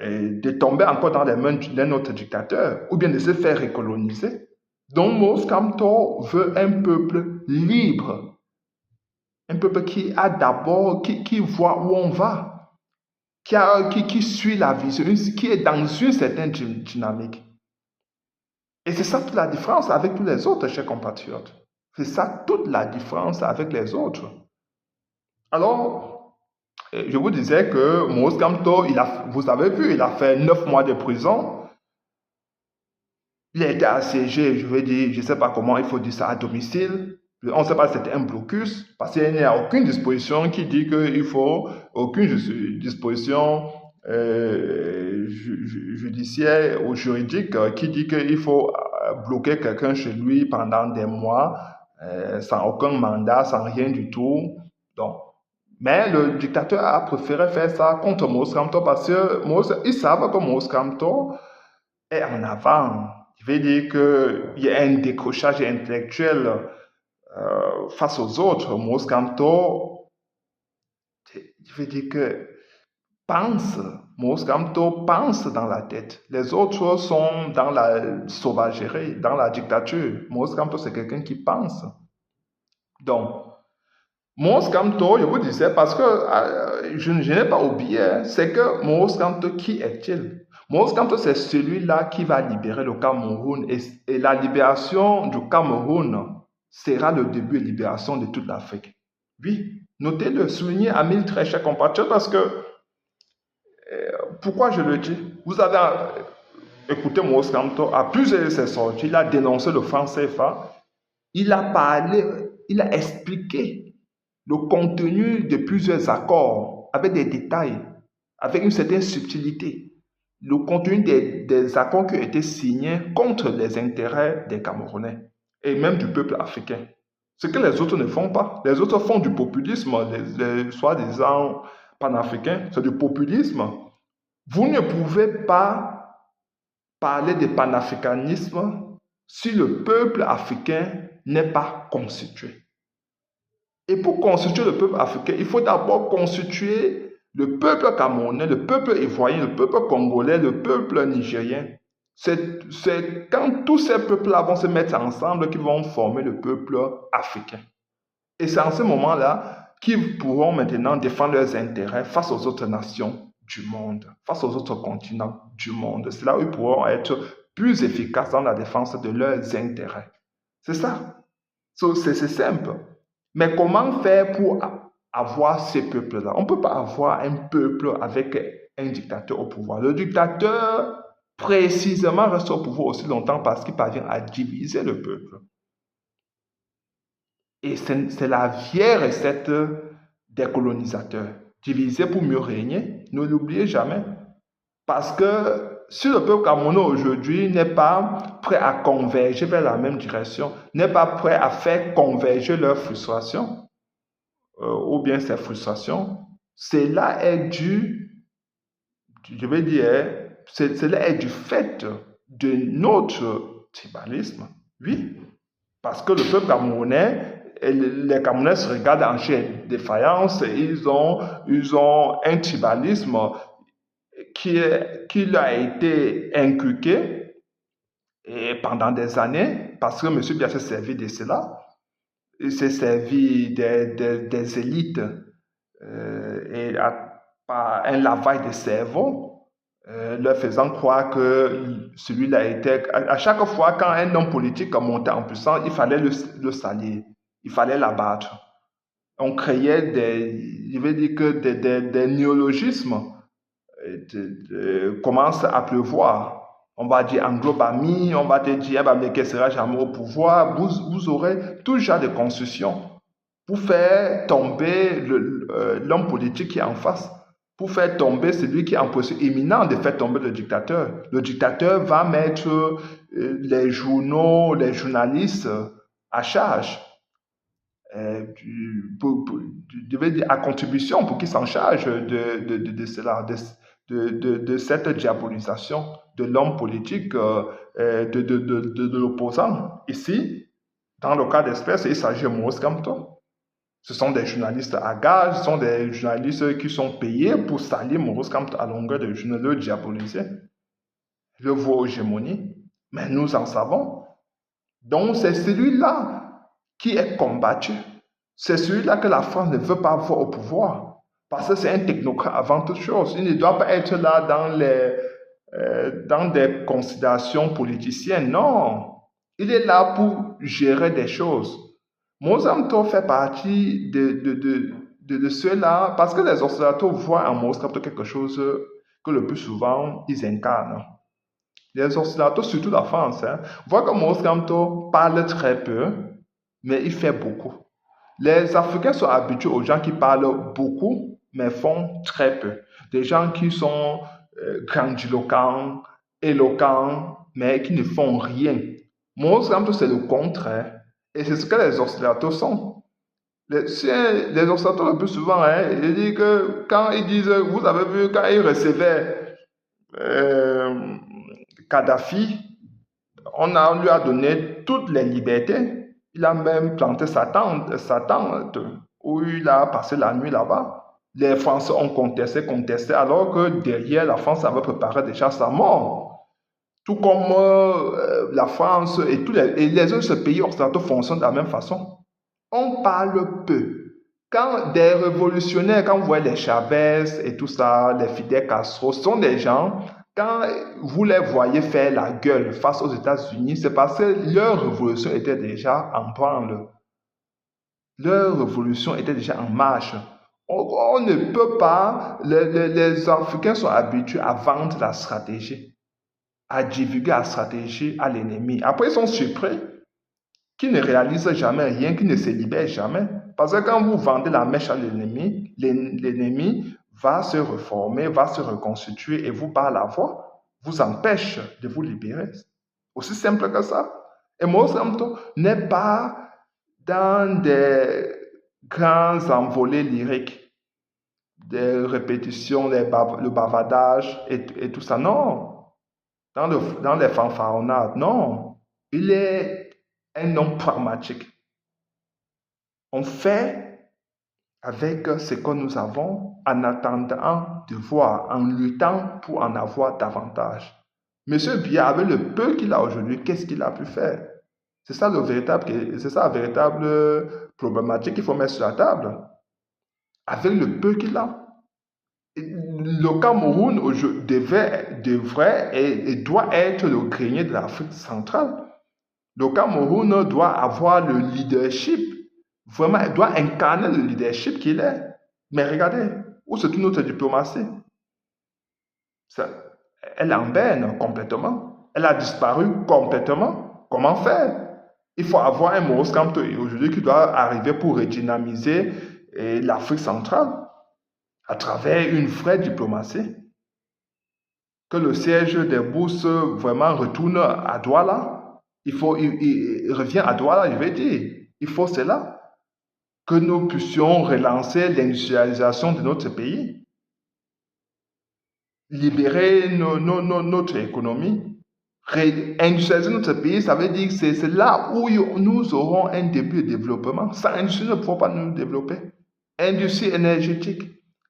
Speaker 1: de tomber encore dans les mains d'un autre dictateur ou bien de se faire recoloniser. Donc Moïse Kamto veut un peuple libre, un peuple qui a d'abord, qui voit où on va, qui suit la vision, qui est dans une certaine dynamique. Et c'est ça toute la différence avec tous les autres, chers compatriotes. C'est ça toute la différence avec les autres. Alors, je vous disais que Moïse Kamto, vous avez vu, il a fait 9 mois de prison. Il a été assiégé, je veux dire, je ne sais pas comment il faut dire ça, à domicile. On ne sait pas si c'était un blocus, parce qu'il n'y a aucune disposition qui dit qu'il faut, aucune disposition judiciaire ou juridique qui dit qu'il faut bloquer quelqu'un chez lui pendant des mois, sans aucun mandat, sans rien du tout. Donc, mais le dictateur a préféré faire ça contre Moïse Kamto parce qu'ils savent que Moïse Kamto est en avant. Je veux dire qu'il y a un décrochage intellectuel face aux autres. Moïse Kamto, je veux dire que Moïse Kamto pense dans la tête. Les autres sont dans la sauvagerie, dans la dictature. Moïse Kamto, c'est quelqu'un qui pense. Donc, Moïse Kamto, je vous disais, parce que je n'ai pas oublié, c'est que Moïse Kamto, qui est-il? Moïse Kamto, c'est celui-là qui va libérer le Cameroun et la libération du Cameroun sera le début de libération de toute l'Afrique. Oui, notez-le, soulignez à mille très chers compatriotes parce que, pourquoi je le dis? Vous avez écouté Moïse Kamto, à plusieurs de ses sorties, il a dénoncé le franc CFA, il a parlé, il a expliqué le contenu de plusieurs accords avec des détails, avec une certaine subtilité. Le contenu des accords qui ont été signés contre les intérêts des Camerounais et même du peuple africain. Ce que les autres ne font pas. Les autres font du populisme, les soi-disant panafricains, c'est du populisme. Vous ne pouvez pas parler de panafricanisme si le peuple africain n'est pas constitué. Et pour constituer le peuple africain, il faut d'abord constituer le peuple camerounais, le peuple ivoirien, le peuple congolais, le peuple nigérien. C'est quand tous ces peuples-là vont se mettre ensemble qu'ils vont former le peuple africain. Et c'est en ce moment-là qu'ils pourront maintenant défendre leurs intérêts face aux autres nations du monde, face aux autres continents du monde. C'est là où ils pourront être plus efficaces dans la défense de leurs intérêts. C'est ça. C'est simple. Mais comment faire pour avoir ces peuples-là? On ne peut pas avoir un peuple avec un dictateur au pouvoir. Le dictateur, précisément, reste au pouvoir aussi longtemps parce qu'il parvient à diviser le peuple. Et c'est la vieille recette des colonisateurs. Diviser pour mieux régner, ne l'oubliez jamais. Parce que si le peuple camerounais aujourd'hui n'est pas prêt à converger vers la même direction, n'est pas prêt à faire converger leurs frustrations, ou bien ses frustrations, cela est dû, je vais dire, cela est du fait de notre tribalisme. Oui, Parce que le peuple camerounais, les Camerounais se regardent en chef défaillance, ils ont un tribalisme qui leur a été inculqué et pendant des années, parce que M. Biya s'est servi de cela. Il s'est servi des élites et par un lavage de cerveau, leur faisant croire que celui-là était... À chaque fois quand un homme politique montait en puissance, il fallait le salir, il fallait l'abattre. On créait je vais dire que des néologismes commencent à pleuvoir. On va dire Anglo-Bami, on va te dire mais qui sera jamais au pouvoir. Vous aurez tout genre de construction pour faire tomber l'homme politique qui est en face, pour faire tomber celui qui est en position éminente de faire tomber le dictateur. Le dictateur va mettre les journaux, les journalistes à charge, je vais dire à contribution pour qu'ils s'en chargent de cela, de cette diabolisation de l'homme politique, de l'opposant. Ici, dans le cas d'espèce, il s'agit de Maurice Kamto. Ce sont des journalistes à gage, ce sont des journalistes qui sont payés pour salir Maurice Kamto à longueur de journée, le diaboliser, le voir aux hégémonies. Mais nous en savons. Donc, c'est celui-là qui est combattu. C'est celui-là que la France ne veut pas voir au pouvoir. Parce que c'est un technocrate avant toute chose. Il ne doit pas être là dans des considérations politiciennes. Non. Il est là pour gérer des choses. Maurice Kamto fait partie de ceux-là, parce que les observateurs voient en Maurice Kamto quelque chose que le plus souvent, ils incarnent. Les observateurs, surtout la France, voient que Maurice Kamto parle très peu, mais il fait beaucoup. Les Africains sont habitués aux gens qui parlent beaucoup, mais font très peu. Des gens qui sont grandiloquents, éloquents, mais qui ne font rien. Maurice Kamto, c'est le contraire. Et c'est ce que les observateurs sont. Les observateurs, le plus souvent, ils disent que quand ils disent, vous avez vu, quand ils recevaient Kadhafi, on lui a donné toutes les libertés. Il a même planté sa tente où il a passé la nuit là-bas. Les Français ont contesté, alors que derrière, la France avait préparé déjà sa mort. Tout comme la France et les autres pays occidentaux fonctionnent de la même façon. On parle peu. Quand des révolutionnaires, quand vous voyez les Chavez et tout ça, les Fidel Castro, ce sont des gens, quand vous les voyez faire la gueule face aux États-Unis, c'est parce que leur révolution était déjà en branle. Leur révolution était déjà en marche. On ne peut pas, les Africains sont habitués à vendre la stratégie, à divulguer la stratégie à l'ennemi. Après, ils sont surpris qu'ils ne réalisent jamais rien, qu'ils ne se libèrent jamais. Parce que quand vous vendez la mèche à l'ennemi, l'ennemi va se reformer, va se reconstituer et vous, par la voix, vous empêche de vous libérer. Aussi simple que ça. Et Maurice Kamto n'est pas dans des grands envolées lyriques, des répétitions, le bavardage et tout ça. Non. Dans les fanfaronnades, non. Il est un homme pragmatique. On fait avec ce que nous avons en attendant de voir, en luttant pour en avoir davantage. Monsieur Biya, avec le peu qu'il a aujourd'hui, qu'est-ce qu'il a pu faire? C'est ça la véritable problématique qu'il faut mettre sur la table. Avec le peu qu'il a. Le Cameroun devrait et doit être le grenier de l'Afrique centrale. Le Cameroun doit avoir le leadership, vraiment, il doit incarner le leadership qu'il est. Mais regardez, où se trouve notre diplomatie? Elle est en berne complètement. Elle a disparu complètement. Comment faire? Il faut avoir un Maurice Kamto aujourd'hui qui doit arriver pour redynamiser l'Afrique centrale à travers une vraie diplomatie. Que le siège des bourses vraiment retourne à Douala. Il revient à Douala, je vais dire. Il faut cela. Que nous puissions relancer l'industrialisation de notre pays. Libérer notre économie. Réindustrialiser notre pays, ça veut dire que c'est là où nous aurons un début de développement. Sans industrie, nous ne pouvons pas nous développer. Industrie énergétique,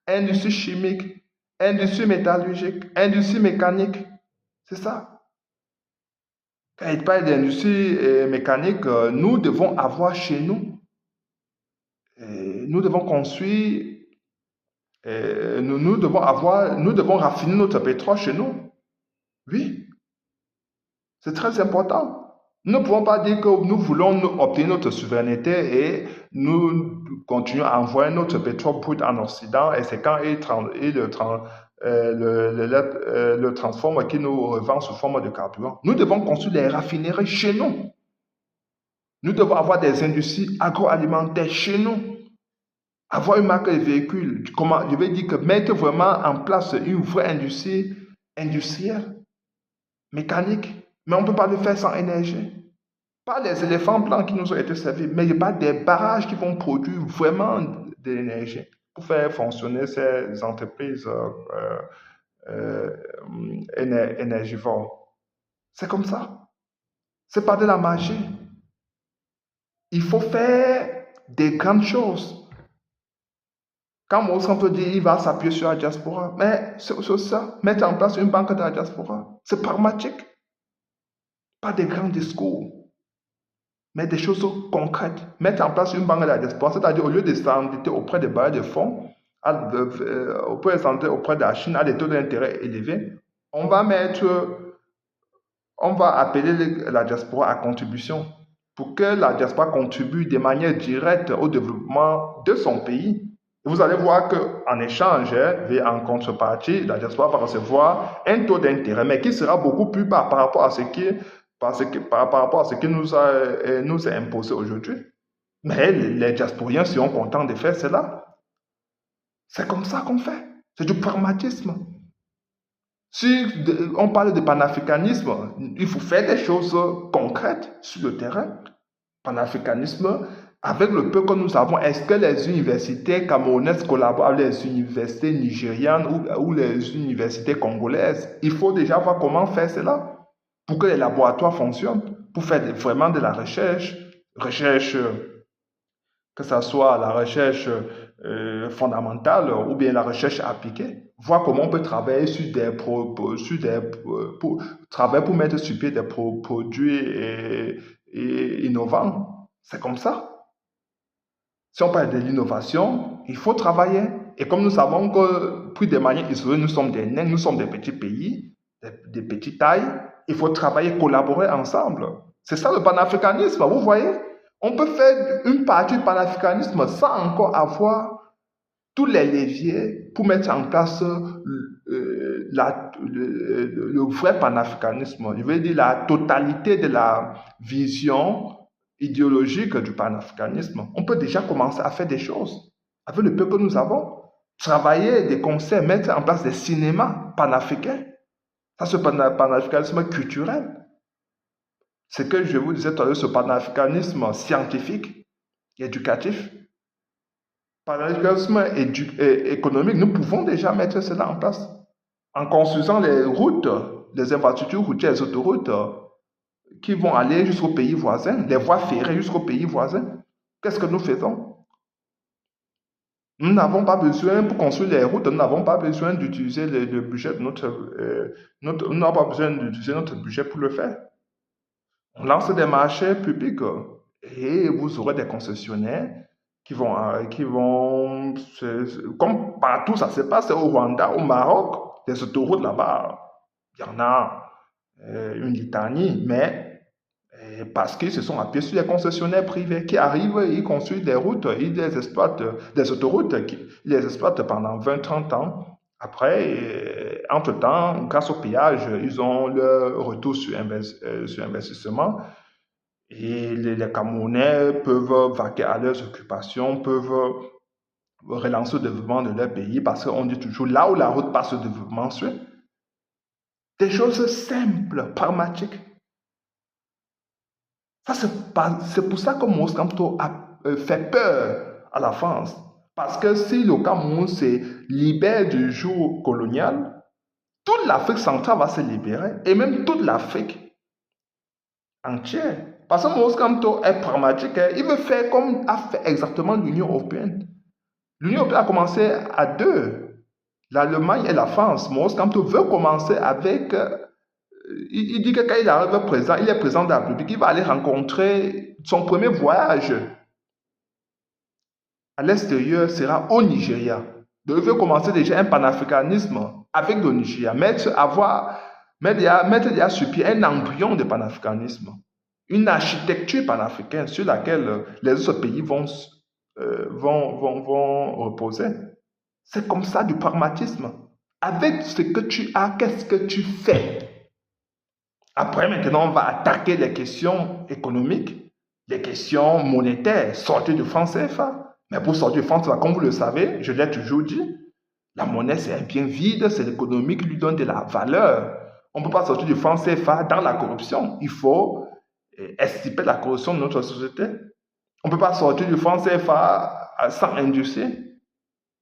Speaker 1: industrie chimique, industrie métallurgique, industrie mécanique. C'est ça. Quand il parle d'industrie mécanique, nous devons avoir chez nous, nous devons construire, nous devons raffiner notre pétrole chez nous. Oui, c'est très important. Nous ne pouvons pas dire que nous voulons obtenir notre souveraineté et nous continuons à envoyer notre pétrole brut en Occident et c'est quand il le transforme qu'il nous revend sous forme de carburant. Nous devons construire des raffineries chez nous. Nous devons avoir des industries agroalimentaires chez nous. Avoir une marque de véhicules. Comment, je veux dire que mettre vraiment en place une vraie industrie industrielle, mécanique. Mais on ne peut pas le faire sans énergie. Pas les éléphants blancs qui nous ont été servis, mais il y a pas des barrages qui vont produire vraiment de l'énergie pour faire fonctionner ces entreprises énergivores. C'est comme ça. C'est pas de la magie. Il faut faire des grandes choses. Quand Maurice Kamto dit il va s'appuyer sur la diaspora, mais c'est ça, mettre en place une banque de la diaspora, c'est pragmatique. Pas des grands discours, mais des choses concrètes. Mettre en place une banque de la diaspora, c'est-à-dire au lieu de s'endetter auprès des bailleurs de fonds, auprès de la Chine à des taux d'intérêt élevés, on va appeler la diaspora à contribution pour que la diaspora contribue de manière directe au développement de son pays. Vous allez voir qu'en échange, en contrepartie, la diaspora va recevoir un taux d'intérêt, mais qui sera beaucoup plus bas par rapport à ce qui nous est imposé aujourd'hui. Mais les diasporiens seront contents de faire cela. C'est comme ça qu'on fait. C'est du pragmatisme. Si on parle de panafricanisme, il faut faire des choses concrètes sur le terrain. Panafricanisme, avec le peu que nous avons, est-ce que les universités camerounaises collaborent avec les universités nigérianes ou les universités congolaises? Il faut déjà voir comment faire cela pour que les laboratoires fonctionnent, pour faire vraiment de la recherche, que ce soit la recherche fondamentale ou bien la recherche appliquée, voir comment on peut travailler travailler pour mettre sur pied des produits innovants. C'est comme ça. Si on parle de l'innovation, il faut travailler. Et comme nous savons que, pris de manière isolée, nous sommes des nains, nous sommes des petits pays, des petites tailles, il faut travailler, collaborer ensemble. C'est ça le panafricanisme, vous voyez? On peut faire une partie du panafricanisme sans encore avoir tous les leviers pour mettre en place le vrai panafricanisme. Je veux dire la totalité de la vision idéologique du panafricanisme. On peut déjà commencer à faire des choses avec le peu que nous avons. Travailler des concerts, mettre en place des cinémas panafricains. Ça, c'est le panafricanisme culturel. C'est que je vous disais tout à l'heure, ce panafricanisme scientifique, éducatif, panafricanisme économique, nous pouvons déjà mettre cela en place en construisant les routes, les infrastructures routières, les autoroutes qui vont aller jusqu'aux pays voisins, les voies ferrées jusqu'aux pays voisins. Qu'est-ce que nous faisons? Nous n'avons pas besoin, pour construire les routes, nous n'avons pas besoin d'utiliser le budget de nous n'avons pas besoin d'utiliser notre budget pour le faire. On lance des marchés publics et vous aurez des concessionnaires qui vont comme partout ça se passe au Rwanda, au Maroc, des autoroutes là-bas, il y en a une litanie, mais parce qu'ils se sont appuyés sur les concessionnaires privés qui arrivent, ils construisent des routes, ils les exploitent, des autoroutes, ils les exploitent pendant 20-30 ans. Après, entre-temps, grâce au péage, ils ont leur retour sur investissement. Et les Camerounais peuvent vaquer à leurs occupations, peuvent relancer le développement de leur pays parce qu'on dit toujours là où la route passe, le développement suit. Des choses simples, pragmatiques. Ça, c'est pour ça que Maurice Kamto a fait peur à la France. Parce que si le Cameroun se libère du joug colonial, toute l'Afrique centrale va se libérer et même toute l'Afrique entière. Parce que Maurice Kamto est pragmatique, hein. Il veut faire comme a fait exactement l'Union européenne. L'Union européenne a commencé à deux, l'Allemagne et la France. Maurice Kamto veut commencer avec... il dit que quand il arrive président, il est président de la République, il va aller rencontrer son premier voyage à l'extérieur sera au Nigeria. Donc, il veut commencer déjà un panafricanisme avec le Nigeria, mettre déjà sur pied un embryon de panafricanisme, une architecture panafricaine sur laquelle les autres pays vont reposer. C'est comme ça du pragmatisme. Avec ce que tu as, qu'est-ce que tu fais? Après, maintenant, on va attaquer les questions économiques, les questions monétaires, sortir du franc CFA. Mais pour sortir du franc CFA, comme vous le savez, je l'ai toujours dit, la monnaie, c'est un bien vide, c'est l'économie qui lui donne de la valeur. On ne peut pas sortir du franc CFA dans la corruption. Il faut extirper la corruption de notre société. On ne peut pas sortir du franc CFA sans industrie.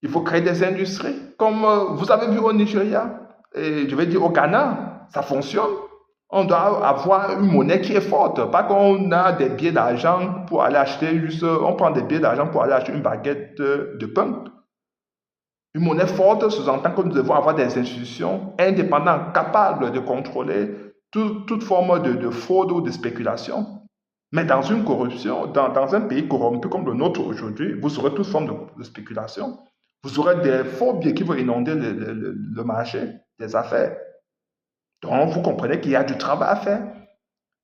Speaker 1: Il faut créer des industries. Comme vous avez vu au Nigeria, et je vais dire au Ghana, ça fonctionne. On doit avoir une monnaie qui est forte. Pas qu'on a des billets d'argent pour aller acheter juste... On prend des billets d'argent pour aller acheter une baguette de pain. Une monnaie forte sous-entend que nous devons avoir des institutions indépendantes, capables de contrôler toute forme de fraude ou de spéculation. Mais dans une corruption, dans un pays corrompu comme le nôtre aujourd'hui, vous aurez toute forme de spéculation. Vous aurez des faux billets qui vont inonder le marché des affaires. Donc, vous comprenez qu'il y a du travail à faire.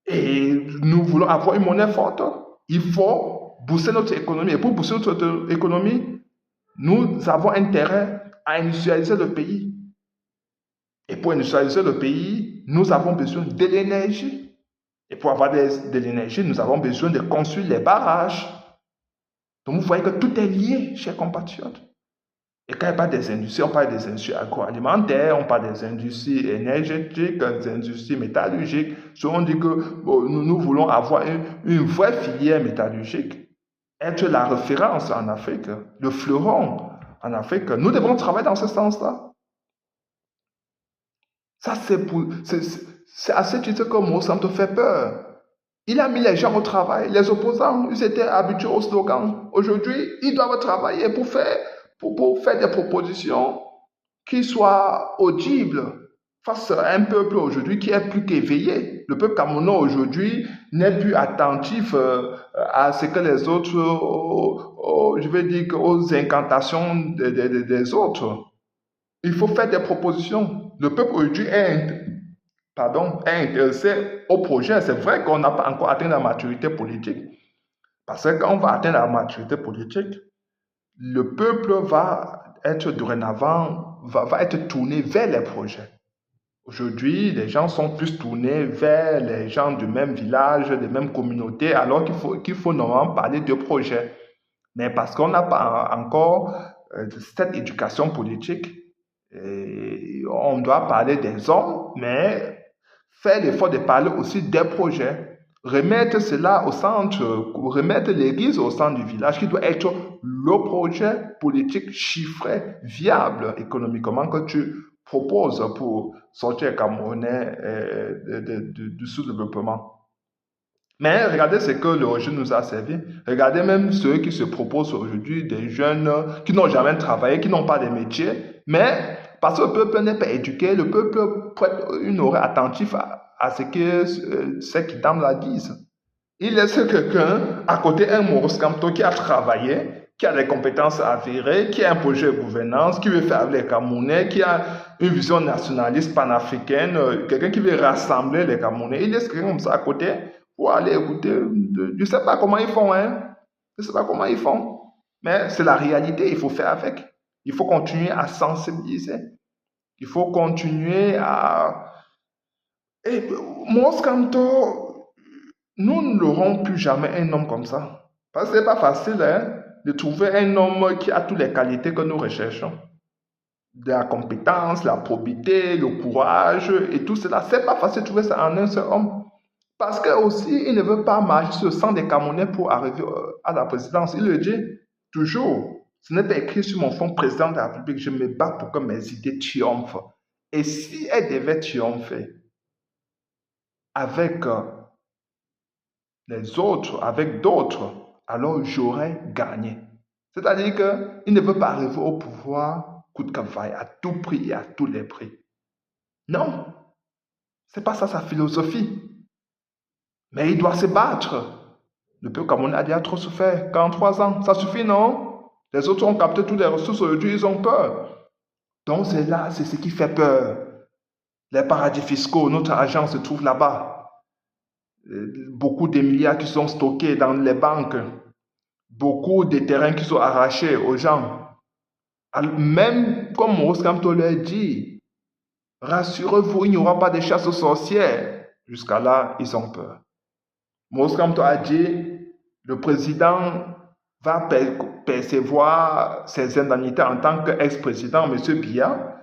Speaker 1: Et nous voulons avoir une monnaie forte. Il faut booster notre économie. Et pour booster notre économie, nous avons intérêt à industrialiser le pays. Et pour industrialiser le pays, nous avons besoin de l'énergie. Et pour avoir de l'énergie, nous avons besoin de construire les barrages. Donc, vous voyez que tout est lié, chers compatriotes. Et quand on parle des industries, on parle des industries agroalimentaires, on parle des industries énergétiques, des industries métallurgiques. On dit que nous voulons avoir une vraie filière métallurgique, être la référence en Afrique, le fleuron en Afrique. Nous devons travailler dans ce sens-là. Ça, c'est à ce titre que Monsanto fait peur. Il a mis les gens au travail. Les opposants, ils étaient habitués au slogan. Aujourd'hui, ils doivent travailler pour faire des propositions qui soient audibles face à un peuple aujourd'hui qui est plus qu'éveillé. Le peuple camerounais aujourd'hui n'est plus attentif à ce que les autres, je vais dire, aux incantations des autres. Il faut faire des propositions. Le peuple aujourd'hui est intéressé au projet. C'est vrai qu'on n'a pas encore atteint la maturité politique. Parce que quand on va atteindre la maturité politique, le peuple va être dorénavant, va être tourné vers les projets. Aujourd'hui, les gens sont plus tournés vers les gens du même village, des mêmes communautés, alors qu'il faut normalement parler de projets. Mais parce qu'on n'a pas encore cette éducation politique, on doit parler des hommes, mais faire l'effort de parler aussi des projets. Remettre cela au centre, remettre l'église au centre du village, qui doit être le projet politique chiffré, viable économiquement que tu proposes pour sortir les Camerounais du sous-développement. Mais regardez ce que le régime nous a servi. Regardez même ceux qui se proposent aujourd'hui, des jeunes qui n'ont jamais travaillé, qui n'ont pas de métier, mais parce que le peuple n'est pas éduqué, le peuple prête une oreille attentive à ce que ceux qui dame la disent. Il laisse quelqu'un à côté, un Maurice Kamto qui a travaillé, qui a des compétences avérées, qui a un projet de gouvernance, qui veut faire avec les Camerounais, qui a une vision nationaliste panafricaine, quelqu'un qui veut rassembler les Camerounais. Il laisse quelqu'un comme ça à côté pour aller écouter. Je ne sais pas comment ils font, hein. Je ne sais pas comment ils font. Mais c'est la réalité, il faut faire avec. Il faut continuer à sensibiliser. Il faut continuer à... Et Maurice Kamto, nous n'aurons plus jamais un homme comme ça. Parce que ce n'est pas facile de trouver un homme qui a toutes les qualités que nous recherchons. De la compétence, la probité, le courage et tout cela. Ce n'est pas facile de trouver ça en un seul homme. Parce que aussi, il ne veut pas marcher sur le sang des Camerounais pour arriver à la présidence. Il le dit toujours. Ce n'est pas écrit sur mon front président de la République. Je me bats pour que mes idées triomphent. Et si elle devait triompher avec les autres, avec d'autres, alors j'aurais gagné. C'est-à-dire qu'il ne veut pas arriver au pouvoir coûte que vaille, à tout prix et à tous les prix. Non, c'est pas ça sa philosophie. Mais il doit se battre. Le peuple camerounais a déjà trop souffert. 43 ans, ça suffit, non? Les autres ont capté toutes les ressources aujourd'hui, ils ont peur. Donc c'est là, c'est ce qui fait peur. Les paradis fiscaux, notre argent se trouve là-bas. Beaucoup de milliards qui sont stockés dans les banques. Beaucoup de terrains qui sont arrachés aux gens. Même comme Maurice Kamto l'a dit, rassurez-vous, il n'y aura pas de chasse aux sorcières. Jusqu'à là, ils ont peur. Maurice Kamto a dit, le président va percevoir ses indemnités en tant qu'ex-président, M. Biya.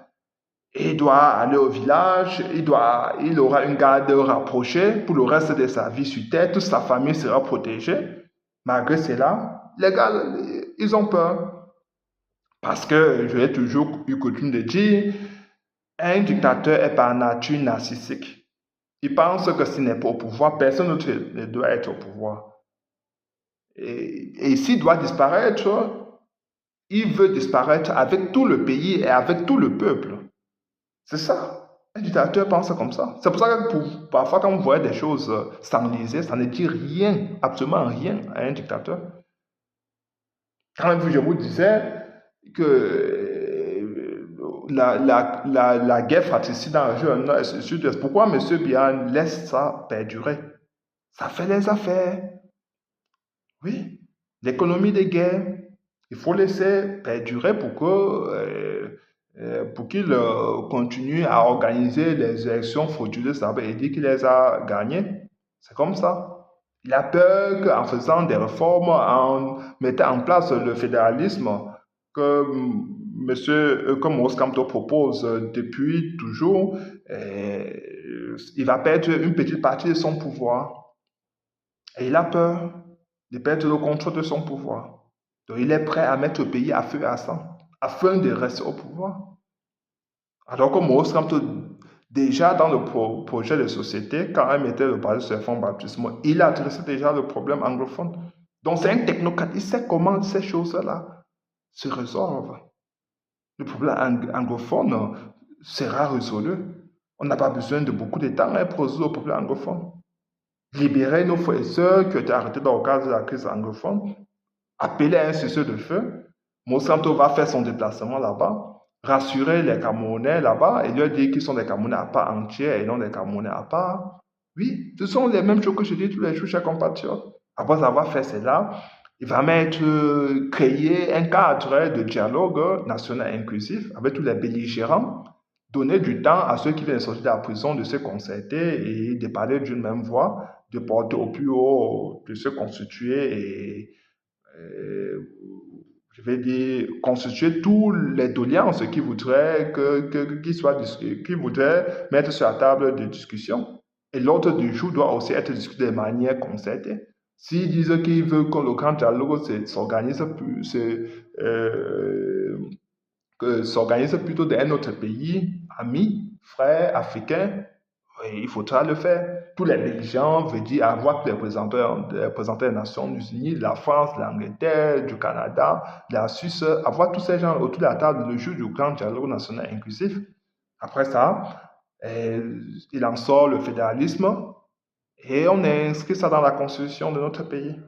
Speaker 1: Il doit aller au village, il aura une garde rapprochée pour le reste de sa vie sur terre, toute sa famille sera protégée. Malgré cela, les gars, ils ont peur. Parce que je l'ai toujours eu coutume de dire, un dictateur est par nature narcissique. Il pense que s'il n'est pas au pouvoir, personne d'autre ne doit être au pouvoir. Et s'il doit disparaître, il veut disparaître avec tout le pays et avec tout le peuple. C'est ça. Un dictateur pense comme ça. C'est pour ça que parfois, quand vous voyez des choses s'enliser, ça ne dit rien, absolument rien à un dictateur. Quand je vous disais que la guerre fratricide dans le jeu nord et sud-est, pourquoi M. Biya laisse ça perdurer? Ça fait les affaires. Oui, l'économie des guerres, il faut laisser perdurer pour qu'il continue à organiser les élections frauduleuses, ça veut dire qu'il les a gagnées. C'est comme ça. Il a peur qu'en faisant des réformes, en mettant en place le fédéralisme que comme Maurice Kamto propose depuis toujours, il va perdre une petite partie de son pouvoir. Et il a peur de perdre le contrôle de son pouvoir. Donc il est prêt à mettre le pays à feu et à sang afin de rester au pouvoir. Alors que Maurice Kamto, déjà dans le projet de société, quand il mettait le parti sur les fonds baptismaux, il a adressé déjà le problème anglophone. Donc c'est un technocrate, il sait comment ces choses-là se résolvent. Le problème anglophone sera résolu. On n'a pas besoin de beaucoup de temps pour résoudre le problème anglophone. Libérer nos frères et sœurs qui ont été arrêtés dans le cadre de la crise anglophone, appeler à un cessez de feu. Maurice Kamto va faire son déplacement là-bas, rassurer les Camerounais là-bas et leur dire qu'ils sont des Camerounais à part entière et non des Camerounais à part. Oui, ce sont les mêmes choses que je dis tous les jours, chers compatriotes. Après avoir fait cela, il va créer un cadre de dialogue national inclusif avec tous les belligérants, donner du temps à ceux qui viennent sortir de la prison de se concerter et de parler d'une même voix, de porter au plus haut, de se constituer et je vais dire, constituer tous les doléances qui voudraient qui voudraient mettre sur la table de discussion. Et l'ordre du jour doit aussi être discuté de manière concertée. S'ils disent qu'ils veulent que le grand dialogue s'organise plutôt dans un autre pays, ami, frère, africain, oui, il faudra le faire. Tous les belligérants veulent dire avoir tous les représentants des Nations Unies, de la France, de l'Angleterre, du Canada, de la Suisse, avoir tous ces gens autour de la table le jour du grand dialogue national inclusif. Après ça, il en sort le fédéralisme et on inscrit ça dans la constitution de notre pays.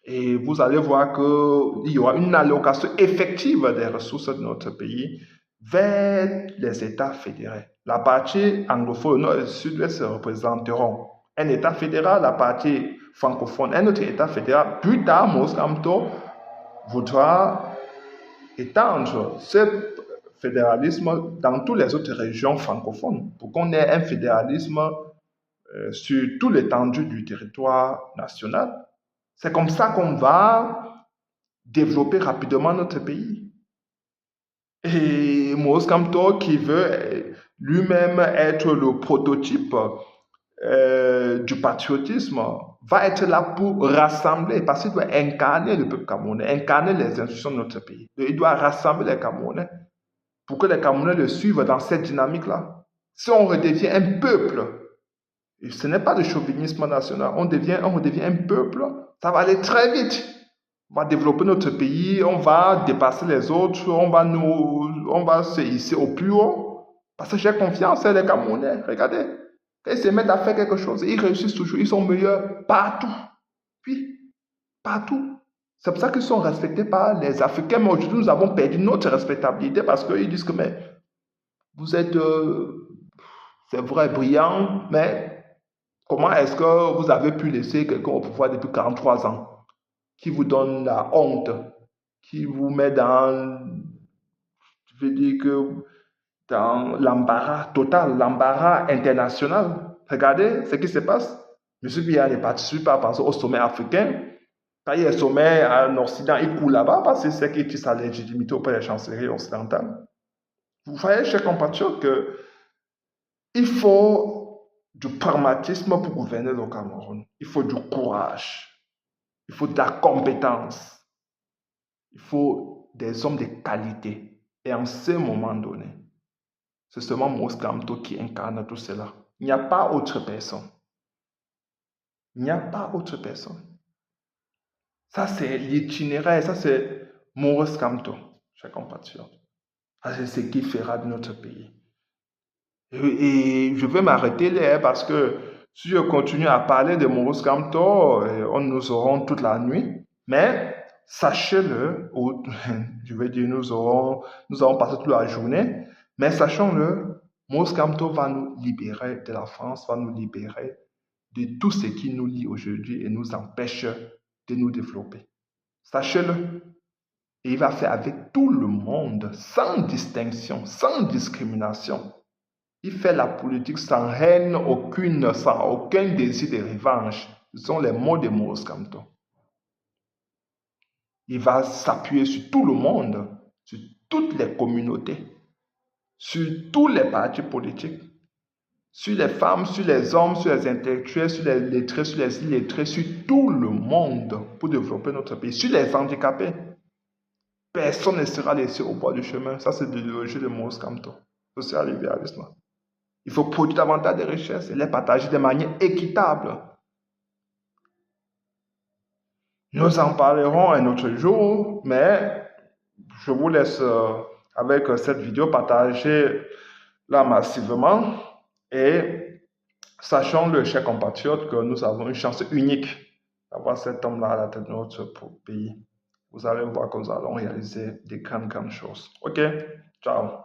Speaker 1: Et vous allez voir qu'il y aura une allocation effective des ressources de notre pays vers les États fédérés. La partie anglophone, le nord et le sud se représenteront un État fédéral, la partie francophone, un autre État fédéral. Plus tard, Maurice Kamto voudra étendre ce fédéralisme dans toutes les autres régions francophones pour qu'on ait un fédéralisme sur tout l'étendue du territoire national. C'est comme ça qu'on va développer rapidement notre pays. Et Maurice Kamto, qui veut lui-même être le prototype du patriotisme, va être là pour rassembler, parce qu'il doit incarner le peuple camerounais, incarner les institutions de notre pays. Il doit rassembler les Camerounais. pour que les Camerounais le suivent dans cette dynamique-là. Si on redevient un peuple, et ce n'est pas le chauvinisme national, on redevient un peuple, ça va aller très vite. On va développer notre pays, on va dépasser les autres, on va se hisser au plus haut. Parce que j'ai confiance, les Camerounais, regardez, quand ils se mettent à faire quelque chose, ils réussissent toujours, ils sont meilleurs partout. Oui, partout. C'est pour ça qu'ils sont respectés par les Africains, mais aujourd'hui nous avons perdu notre respectabilité parce qu'ils disent que mais, vous êtes, c'est vrai, brillant, mais comment est-ce que vous avez pu laisser quelqu'un au pouvoir depuis 43 ans qui vous donne la honte, qui vous met dans, je veux dire que dans l'embarras total, l'embarras international. Regardez ce qui se passe. M. Biya ne participe pas parce qu'au sommet africain, quand il y a un sommet en Occident, il coule là-bas parce que c'est qu'il tire sa légitimité auprès des chancelleries occidentales. Vous voyez, chers compatriotes, qu'il faut du pragmatisme pour gouverner le Cameroun. Il faut du courage. Il faut de la compétence. Il faut des hommes de qualité. Et en ce moment donné, c'est seulement Maurice Kamto qui incarne tout cela. Il n'y a pas autre personne. Il n'y a pas autre personne. Ça, c'est l'itinéraire. Ça, c'est Maurice Kamto, chers compatriotes. Ça, c'est ce qui fera de notre pays. Et je vais m'arrêter là parce que si je continue à parler de Maurice Kamto, nous aurons toute la nuit. Mais sachez-le, je vais dire, nous allons passer toute la journée. Mais sachons-le, Maurice Kamto va nous libérer de la France, va nous libérer de tout ce qui nous lie aujourd'hui et nous empêche de nous développer. Sachez-le. Et il va faire avec tout le monde, sans distinction, sans discrimination. Il fait la politique sans haine aucune, sans aucun désir de revanche. Ce sont les mots de Maurice Kamto. Il va s'appuyer sur tout le monde, sur toutes les communautés, sur tous les partis politiques, sur les femmes, sur les hommes, sur les intellectuels, sur les lettrés, sur les illettrés, sur tout le monde pour développer notre pays, sur les handicapés. Personne ne sera laissé au bord du chemin. Ça, c'est l'idéologie de Maurice Kamto, social-libéralisme. Il faut produire davantage de richesses et les partager de manière équitable. Nous en parlerons un autre jour, mais je vous laisse avec cette vidéo partager-la massivement et sachons-le, chers compatriotes, que nous avons une chance unique d'avoir cet homme-là à la tête de notre pays. Vous allez voir que nous allons réaliser des grandes choses. Ok? Ciao.